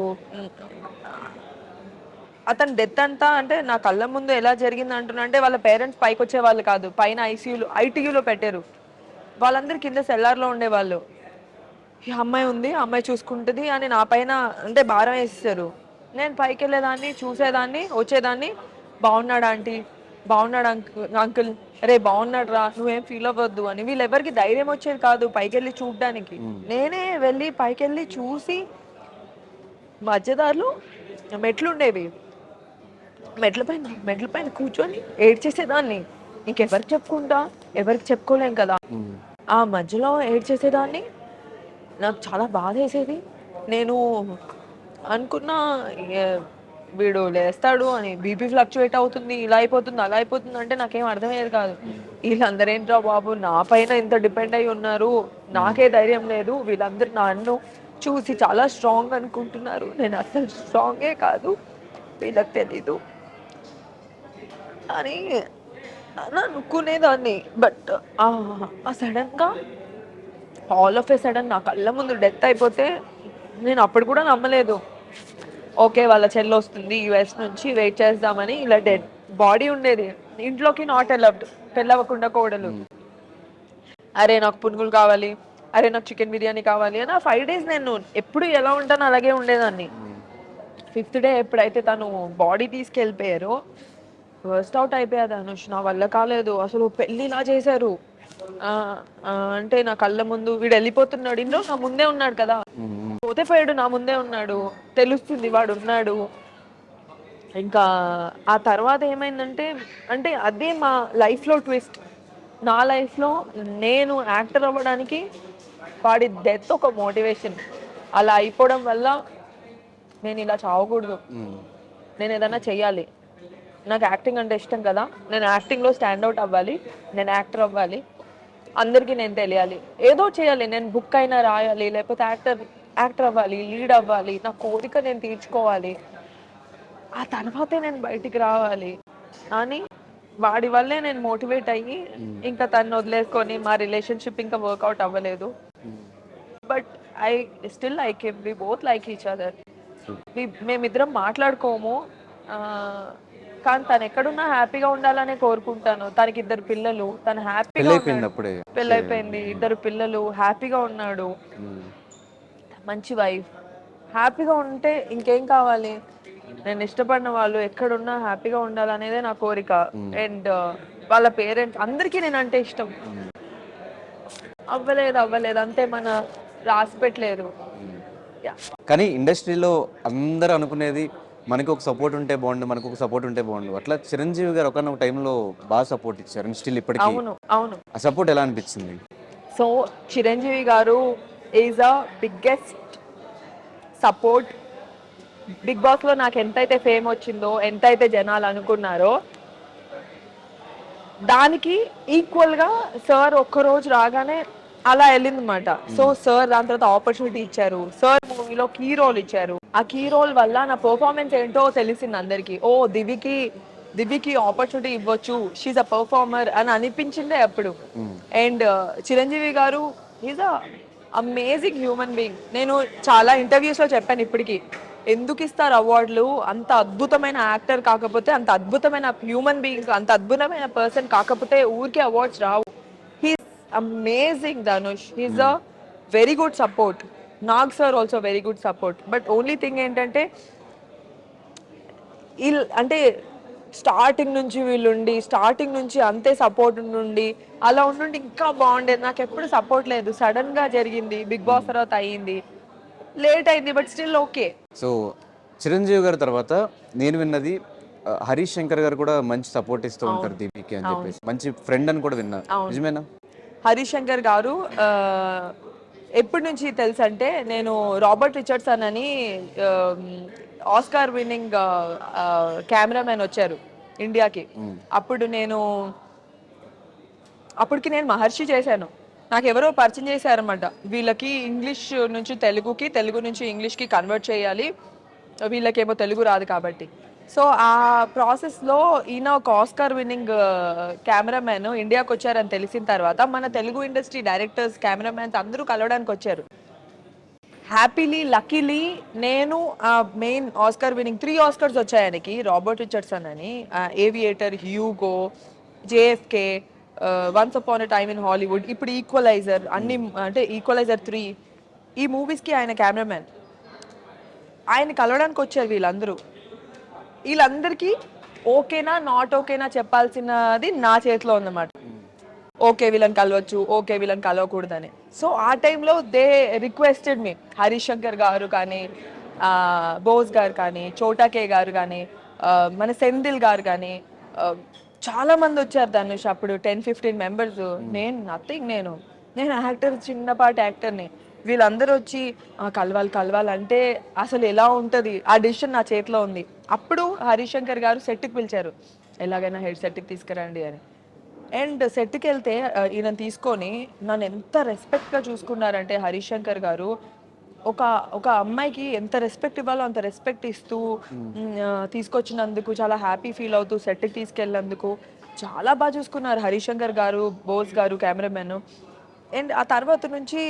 అతని డెత్ అంతా అంటే నా కళ్ళ ముందు ఎలా జరిగింది అంటున్నా అంటే వాళ్ళ పేరెంట్స్ పైకి వచ్చే వాళ్ళు కాదు, పైన ఐటీయూలో పెట్టారు. వాళ్ళందరూ కింద సెల్లార్లో ఉండేవాళ్ళు. ఈ అమ్మాయి ఉంది, అమ్మాయి చూసుకుంటుంది అని నా పైన అంటే భారం వేసేసారు. నేను పైకి వెళ్ళేదాన్ని, చూసేదాన్ని, వచ్చేదాన్ని. బాగున్నాడు ఆంటీ, బాగున్నాడు అంకుల్, రే బాగున్నాడు రా, నువ్వేం ఫీల్ అవ్వద్దు అని. వీళ్ళెవరికి ధైర్యం వచ్చేది కాదు పైకి వెళ్ళి చూడడానికి. నేనే వెళ్ళి పైకి వెళ్ళి చూసి మధ్యదారులు మెట్లుండేవి, మెట్ల పైన కూర్చొని ఏడ్చేసేదాన్ని. ఇంకెవరికి చెప్పుకుంటా, ఎవరికి చెప్పుకోలేం కదా. ఆ మధ్యలో ఏడ్చేసేదాన్ని. నాకు చాలా బాధ వేసేది. నేను అనుకున్నా వీడు లేస్తాడు అని, బీపీ ఫ్లక్చువేట్ అవుతుంది, ఇలా అయిపోతుంది అలా అయిపోతుంది అంటే నాకేం అర్థమయ్యేది కాదు. వీళ్ళందరూ ఏంట్రా బాబు నా పైన ఇంత డిపెండ్ అయి ఉన్నారు, నాకే ధైర్యం లేదు, వీళ్ళందరూ నన్ను చూసి చాలా స్ట్రాంగ్ అనుకుంటున్నారు, నేను అసలు స్ట్రాంగే కాదు, వీళ్ళకి తెలీదు అని అనుకునేదాన్ని. బట్ సడన్గా ఆల్ ఆఫ్ ఏ సడన్ నా కళ్ళ ముందు డెత్ అయిపోతే నేను అప్పుడు కూడా నమ్మలేదు. ఓకే వాళ్ళ చెల్లి వస్తుంది యుఎస్ నుంచి, వెయిట్ చేద్దామని. ఇలా డెడ్ బాడీ ఉండేది ఇంట్లోకి, నాట్ అలౌడ్, పెళ్ళవకుండా కోడలు. అరే నాకు పునుగులు కావాలి, అరే నాకు చికెన్ బిర్యానీ కావాలి అని. ఆ 5 days నేను ఎప్పుడు ఎలా ఉంటానో అలాగే ఉండేదాన్ని. 5th day ఎప్పుడైతే తను బాడీ తీసుకెళ్ళిపోయారో వర్స్ట్ అవుట్ అయిపోయాది అనుష్. నా వల్ల కాలేదు అసలు. పెళ్ళి ఇలా చేశారు అంటే నా కళ్ళ ముందు వీడు వెళ్ళిపోతున్నాడు, ఇంట్లో నా ముందే ఉన్నాడు కదా, పోతే పోయాడు, నా ముందే ఉన్నాడు, తెలుస్తుంది వాడు ఉన్నాడు. ఇంకా ఆ తర్వాత ఏమైందంటే అంటే అదే మా లైఫ్లో ట్విస్ట్. నా లైఫ్లో నేను యాక్టర్ అవ్వడానికి వాడి డెత్ ఒక మోటివేషన్. అలా అయిపోవడం వల్ల నేను ఇలా చావకూడదు, నేను ఏదైనా చెయ్యాలి, నాకు యాక్టింగ్ అంటే ఇష్టం కదా, నేను యాక్టింగ్లో స్టాండ్అవుట్ అవ్వాలి, నేను యాక్టర్ అవ్వాలి, అందరికీ నేను తెలియాలి, ఏదో చేయాలి, నేను బుక్ అయినా రాయాలి, లేకపోతే యాక్టర్ అవ్వాలి, లీడ్ అవ్వాలి, నా కోరిక నేను తీర్చుకోవాలి, ఆ తర్వాతే నేను బయటికి రావాలి అని వాడి వల్లే నేను మోటివేట్ అయ్యి ఇంకా తను వదిలేసుకొని మా రిలేషన్షిప్ ఇంకా వర్కౌట్ అవ్వలేదు. But I came, we both like each other. మేమిద్దరం మాట్లాడుకోము, కానీ తను ఎక్కడున్నా హ్యాపీగా ఉండాలనే కోరుకుంటాను. తనకి 2 పిల్లలు, తను హ్యాపీగా పెళ్ళైపోయింది, 2 పిల్లలు, హ్యాపీగా ఉన్నాడు, మంచి వైఫ్, హ్యాపీగా ఉంటే ఇంకేం కావాలి. నేను ఇష్టపడిన వాళ్ళు ఎక్కడున్నా హ్యాపీగా ఉండాలనేదే నా కోరిక. అండ్ వాళ్ళ పేరెంట్స్ అందరికీ నేనంటే ఇష్టం. అవ్వలేదు అంతే, మన రాసి పెట్టలేదు. కానీ ఇండస్ట్రీలో అందరూ అనుకునేది మనకి ఒక సపోర్ట్ ఉంటే బాగుండు, మనకు ఒక సపోర్ట్ ఉంటే బాగుండు. అట్లా చిరంజీవి గారు ఒకనొక టైంలో బాగా సపోర్ట్ ఇచ్చారు, అండ్ స్టిల్ ఇప్పటికీ. అవును. ఆ సపోర్ట్ ఎలా అనిపించింది? So Chiranjeevi garu is a biggest support. Bigg Boss లో నాకు ఎంతైతే ఫేమ్ వచ్చిందో, ఎంతైతే జనాలు అనుకున్నారో దానికి ఈక్వల్ గా సార్ ఒక్కరోజు రాగానే అలా వెళ్ళిందన్నమాట. సో సార్ దాని తర్వాత ఆపర్చునిటీ ఇచ్చారు, సార్ మూవీలో కీ రోల్ ఇచ్చారు. ఆ కీ రోల్ వల్ల నా పర్ఫార్మెన్స్ ఏంటో తెలిసింది అందరికి. ఓ దివ్యకి ఆపర్చునిటీ ఇవ్వచ్చు, షీఈ్ అ పర్ఫార్మర్ అని అనిపించిందే అప్పుడు. And Chiranjeevi garu is a amazing human being. నేను చాలా ఇంటర్వ్యూస్ లో చెప్పాను ఇప్పటికీ, ఎందుకు ఇస్తారు అవార్డులు, అంత అద్భుతమైన యాక్టర్ కాకపోతే, అంత అద్భుతమైన హ్యూమన్ బీయింగ్, అంత అద్భుతమైన పర్సన్ కాకపోతే ఊరికే awards Rao. He's amazing Dhanush, he's a very good support. Nag sir also very good support. But only thing ఏంటంటే అంటే స్టార్టింగ్ నుంచి వీళ్ళుండి స్టార్టింగ్ నుంచి అంతే సపోర్ట్ నుండి అలా ఉండి ఇంకా బాగుండేది. నాకు ఎప్పుడు సపోర్ట్ లేదు, సడన్ గా జరిగింది. బిగ్ బాస్ తర్వాత అయ్యింది, లేట్ అయింది, but still okay. So Chiranjeevi గారి తర్వాత నేను విన్నది హరీష్ శంకర్ గారు కూడా మంచి సపోర్ట్ ఇస్తూ ఉంటారు దీనికి అని చెప్పేసి, మంచి ఫ్రెండ్ అని కూడా విన్నా, నిజమేనా? హరీష్ శంకర్ గారు ఎప్పటి నుంచి తెలుసు అంటే, నేను రాబర్ట్ రిచర్డ్సన్ అని ఆస్కార్ విన్నింగ్ కెమెరామెన్ వచ్చారు ఇండియాకి. అప్పటికి నేను మహర్షి చేశాను. నాకు ఎవరో పరిచయం చేశారనమాట, వీళ్ళకి ఇంగ్లీష్ నుంచి తెలుగుకి, తెలుగు నుంచి ఇంగ్లీష్కి కన్వర్ట్ చేయాలి, వీళ్ళకేమో తెలుగు రాదు కాబట్టి. సో ఆ ప్రాసెస్లో ఈయన ఒక ఆస్కార్ విన్నింగ్ కెమెరామెన్ ఇండియాకి వచ్చారని తెలిసిన తర్వాత మన తెలుగు ఇండస్ట్రీ డైరెక్టర్స్, కెమెరామెన్స్ అందరూ కలవడానికి వచ్చారు. హ్యాపీలీ, లక్కీలీ నేను మెయిన్ ఆస్కార్ విన్నింగ్ 3 ఆస్కర్స్ వచ్చాయి ఆయనకి, రాబర్ట్ రిచర్డ్సన్ అని, aviator, Hugo, JFK, once upon a time in Hollywood, ఇప్పుడు ఈక్వలైజర్, అన్ని అంటే ఈక్వలైజర్ 3, ఈ మూవీస్కి ఆయన కెమెరామెన్. ఆయన కలవడానికి వచ్చారు వీళ్ళందరికీ ఓకేనా నాట్ ఓకేనా చెప్పాల్సినది నా చేతిలో ఉందన్నమాట. ఓకే వీళ్ళని కలవచ్చు, ఓకే వీళ్ళని కలవకూడదని. సో ఆ టైంలో దే రిక్వెస్టెడ్ మీ, హరీష్ శంకర్ గారు కానీ, బోస్ గారు కానీ, చోటాకే గారు కానీ, మన సెంధిల్ గారు కానీ, చాలా మంది వచ్చారు ధనుష్. అప్పుడు 10-15 మెంబర్స్. నేను నథింగ్, నేను యాక్టర్, చిన్నపాటి యాక్టర్ని. వీళ్ళందరూ వచ్చి కలవాలంటే అసలు ఎలా ఉంటుంది, ఆ డిసిషన్ నా చేతిలో ఉంది. అప్పుడు హరీష్ శంకర్ గారు సెట్కి పిలిచారు, ఎలాగైనా హెడ్ సెట్కి తీసుకురండి అని. అండ్ సెట్కి వెళ్తే ఈయన తీసుకొని నన్ను ఎంత రెస్పెక్ట్గా చూసుకున్నారంటే హరీష్ శంకర్ గారు, ఒక అమ్మాయికి ఎంత రెస్పెక్ట్ ఇవ్వాలో అంత రెస్పెక్ట్ ఇస్తూ, తీసుకొచ్చినందుకు చాలా హ్యాపీ ఫీల్ అవుతూ సెట్కి తీసుకెళ్ళినందుకు చాలా బాగా చూసుకున్నారు హరీష్ శంకర్ గారు, బోస్ గారు కెమెరామెన్. అండ్ ఆ తర్వాత నుంచి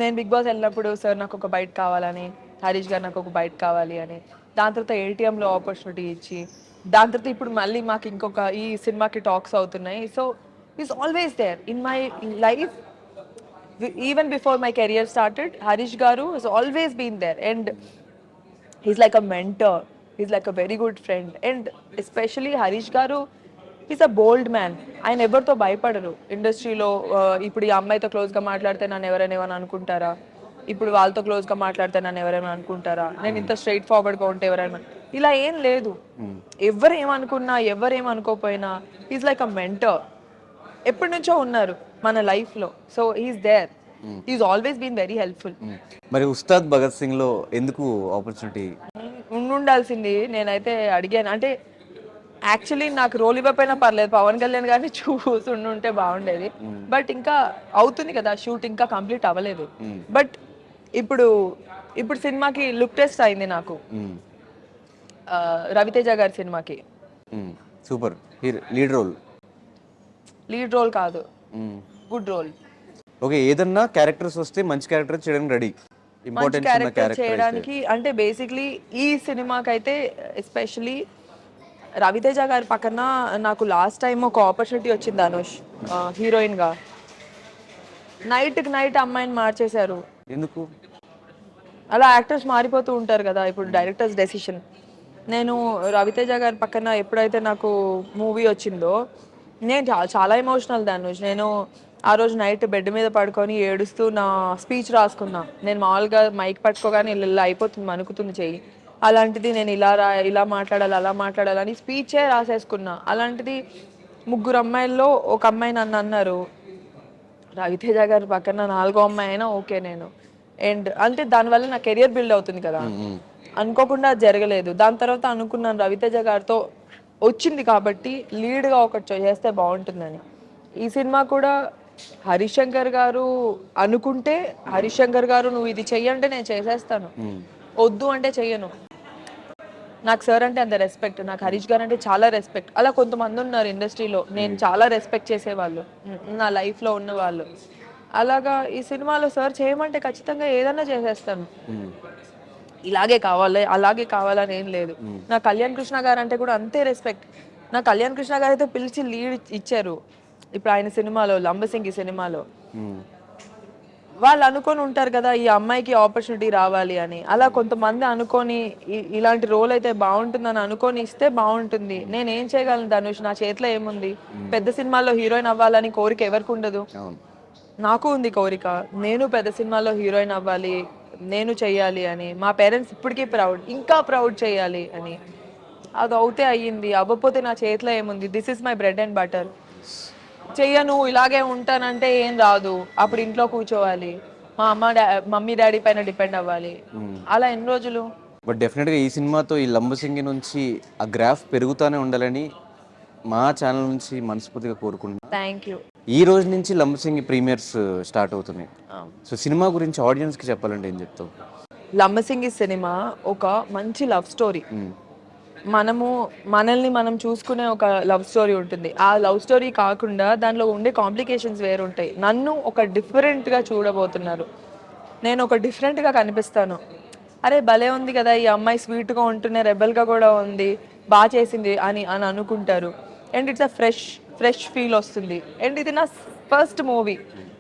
నేను బిగ్ బాస్ వెళ్ళినప్పుడు సార్ నాకు ఒక బైట్ కావాలని, హరీష్ గారు నాకు ఒక బైట్ కావాలి అని, దాని తర్వాత ఏటీఎంలో ఆపర్చునిటీ ఇచ్చి, దాని తర్వాత ఇప్పుడు మళ్ళీ మాకు ఇంకొక ఈ సినిమాకి టాక్స్ అవుతున్నాయి. So is always there in my life. Even before my career started, Harish garu he's always been there. And he's like a mentor, he's like a very good friend. And especially Harish garu is a bold man. ఆయన ఎవరితో భయపడరు ఇండస్ట్రీలో. ఇప్పుడు ఈ అమ్మాయితో క్లోజ్గా మాట్లాడితే నన్ను ఎవరైనా ఏమైనా అనుకుంటారా, ఇప్పుడు వాళ్ళతో క్లోజ్గా మాట్లాడితే నన్ను ఎవరైనా అనుకుంటారా, నేను ఇంత స్ట్రైట్ ఫార్వర్డ్గా ఉంటే ఎవరైనా, ఇలా ఏం లేదు. ఎవరు ఏమనుకున్నా, ఎవరేమనుకోపోయినా ఈజ్ లైక్ అ మెంటర్. ఎప్పటి నుంచో ఉన్నారు మన లైఫ్లో. So he's there, he's always been very helpful. మరి ఉస్తాద్ భగత్ సింగ్లో ఎందుకు ఆపర్చునిటీ ఉండాల్సింది? నేనైతే అడిగాను. అంటే యాక్చువల్లీ నాకు రోల్ ఇవ్వకపోయినా పర్లేదు, పవన్ కళ్యాణ్ గారిని చూసుంటే బాగుండేది. బట్ ఇంకా అవుతుంది కదా షూట్, ఇంకా కంప్లీట్ అవ్వలేదు. బట్ ఇప్పుడు సినిమాకి లుక్ టెస్ట్ అయింది నాకు, రవితేజ గారి సినిమాకి. సూపర్ లీడ్ రోల్ కాదు, గుడ్ రోల్. ఓకే, ఏదన్నా క్యారెక్టర్స్ వస్తే మంచి క్యారెక్టర్ చేయడానికి రెడీ, మంచి క్యారెక్టర్ చేయడానికి. అంటే బేసిక్లీ ఈ సినిమాకైతే ఎస్పెషలీ రవితేజ గారి పక్కన నాకు లాస్ట్ టైం ఒక ఆపర్చునిటీ వచ్చింది ధనుష్, హీరోయిన్గా. నైట్కి నైట్ అమ్మాయిని మార్చేశారు. ఎందుకు అలా యాక్టర్స్ మారిపోతూ ఉంటారు కదా, ఇప్పుడు డైరెక్టర్స్ డెసిషన్. నేను రవితేజ గారి పక్కన ఎప్పుడైతే నాకు మూవీ వచ్చిందో, నేను చాలా ఎమోషనల్ ధనుష్. నేను ఆ రోజు నైట్ బెడ్ మీద పడుకొని ఏడుస్తూ నా స్పీచ్ రాసుకున్నా. నేను మామూలుగా మైక్ పట్టుకోగానే ఇలా అయిపోతుంది, మనుకుతుంది చెయ్యి. అలాంటిది నేను ఇలా మాట్లాడాలి, అలా మాట్లాడాలని స్పీచే రాసేసుకున్నా. అలాంటిది 3 అమ్మాయిల్లో ఒక అమ్మాయి నన్ను అన్నారు, రవితేజ గారి పక్కన 4వ అమ్మాయి అయినా ఓకే నేను. అండ్ అంటే దానివల్ల నా కెరియర్ బిల్డ్ అవుతుంది కదా, అనుకోకుండా జరగలేదు. దాని తర్వాత అనుకున్నాను రవితేజ గారితో వచ్చింది కాబట్టి లీడ్గా ఒకటి చేస్తే బాగుంటుందని. ఈ సినిమా కూడా హరీష్ శంకర్ గారు అనుకుంటే, హరీష్ శంకర్ గారు నువ్వు ఇది చెయ్యంటే నేను చేసేస్తాను, వద్దు అంటే చెయ్యను. నాకు సార్ అంటే అంత రెస్పెక్ట్, నాకు హరీష్ గారు అంటే చాలా రెస్పెక్ట్. అలా కొంతమంది ఉన్నారు ఇండస్ట్రీలో నేను చాలా రెస్పెక్ట్ చేసేవాళ్ళు, నా లైఫ్లో ఉన్న వాళ్ళు. అలాగా ఈ సినిమాలో సార్ చేయమంటే ఖచ్చితంగా ఏదన్నా చేసేస్తాను. ఇలాగే కావాలి, అలాగే కావాలని ఏం లేదు. నా కళ్యాణ్ కృష్ణ గారు అంటే కూడా అంతే రెస్పెక్ట్. నా కళ్యాణ్ కృష్ణ గారు అయితే పిలిచి లీడ్ ఇచ్చారు ఇప్పుడు ఆయన సినిమాలో, లంబసింగి సినిమాలో. వాళ్ళు అనుకొని ఉంటారు కదా ఈ అమ్మాయికి ఆపర్చునిటీ రావాలి అని. అలా కొంతమంది అనుకొని ఇలాంటి రోల్ అయితే బాగుంటుందని అనుకొని ఇస్తే బాగుంటుంది. నేను ఏం చేయగలను ధనుష్, నా చేతిలో ఏముంది? పెద్ద సినిమాల్లో హీరోయిన్ అవ్వాలని కోరిక ఎవరికి ఉండదు? అవును. నాకు ఉంది కోరిక, నేను పెద్ద సినిమాలో హీరోయిన్ అవ్వాలి, నేను చెయ్యాలి అని. మా పేరెంట్స్ ఇప్పటికీ ప్రౌడ్, ఇంకా ప్రౌడ్ చేయాలి అని. అది అవుతే అయ్యింది, అవ్వకపోతే నా చేతిలో ఏముంది? This is my bread and butter. చెయ్యను, ఇలాగే ఉంటానంటే ఏం రాదు. అప్పుడు ఇంట్లో కూర్చోవాలి, మా మమ్మీ డాడీ పైన డిపెండ్ అవ్వాలి. అలా ఎన్ని రోజులు? బట్ డెఫినెట్గా ఈ సినిమాతో ఈ లంబసింగి నుంచి ఆ గ్రాఫ్ పెరుగుతూనే ఉండాలని మా ఛానల్ నుంచి మనస్ఫూర్తిగా కోరుకుంటున్నాను. Thank you. ఈ రోజు నుంచి లంబసింగి ప్రీమియర్స్ స్టార్ట్ అవుతున్నాయి. సో సినిమా గురించి ఆడియన్స్కి చెప్పాలంటే ఏం చెప్తావు? లంబసింగి సినిమా ఒక మంచి లవ్ స్టోరీ. మనల్ని మనం చూసుకునే ఒక లవ్ స్టోరీ ఉంటుంది. ఆ లవ్ స్టోరీ కాకుండా దానిలో ఉండే కాంప్లికేషన్స్ వేరు ఉంటాయి. నన్ను ఒక డిఫరెంట్గా చూడబోతున్నారు. నేను ఒక డిఫరెంట్గా కనిపిస్తాను. అరే భలే ఉంది కదా ఈ అమ్మాయి, స్వీట్గా ఉంటూనే రెబల్గా కూడా ఉంది, బాగా చేసింది అని అని అనుకుంటారు. And it's a fresh feel వస్తుంది. అండ్ ఇది నా ఫస్ట్ మూవీ,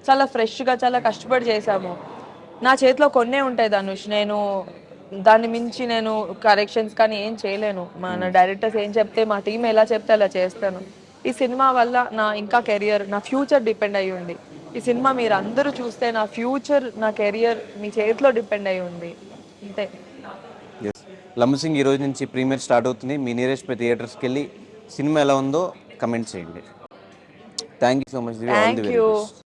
చాలా ఫ్రెష్గా, చాలా కష్టపడి చేశాము. నా చేతిలో కొన్నే ఉంటాయి ధనుష్, నేను దాన్ని మించి నేను కరెక్షన్స్ కానీ ఏం చేయలేను. మన డైరెక్టర్స్ ఏం చెప్తే, మా టీం ఎలా చెప్తే అలా చేస్తాను. ఈ సినిమా వల్ల నా ఇంకా కెరియర్, నా ఫ్యూచర్ డిపెండ్ అయ్యి ఉంది. ఈ సినిమా మీరు అందరూ చూస్తే నా ఫ్యూచర్, నా కెరియర్ మీ చేతిలో డిపెండ్ అయ్యి ఉంది. అంతే. ఎస్, లంబసింగి ఈ రోజు నుంచి ప్రీమియర్ స్టార్ట్ అవుతుంది. మీ నియరెస్ట్ థియేటర్స్కి వెళ్ళి సినిమా ఎలా ఉందో కమెంట్ చేయండి. Thank you so much. All the very best.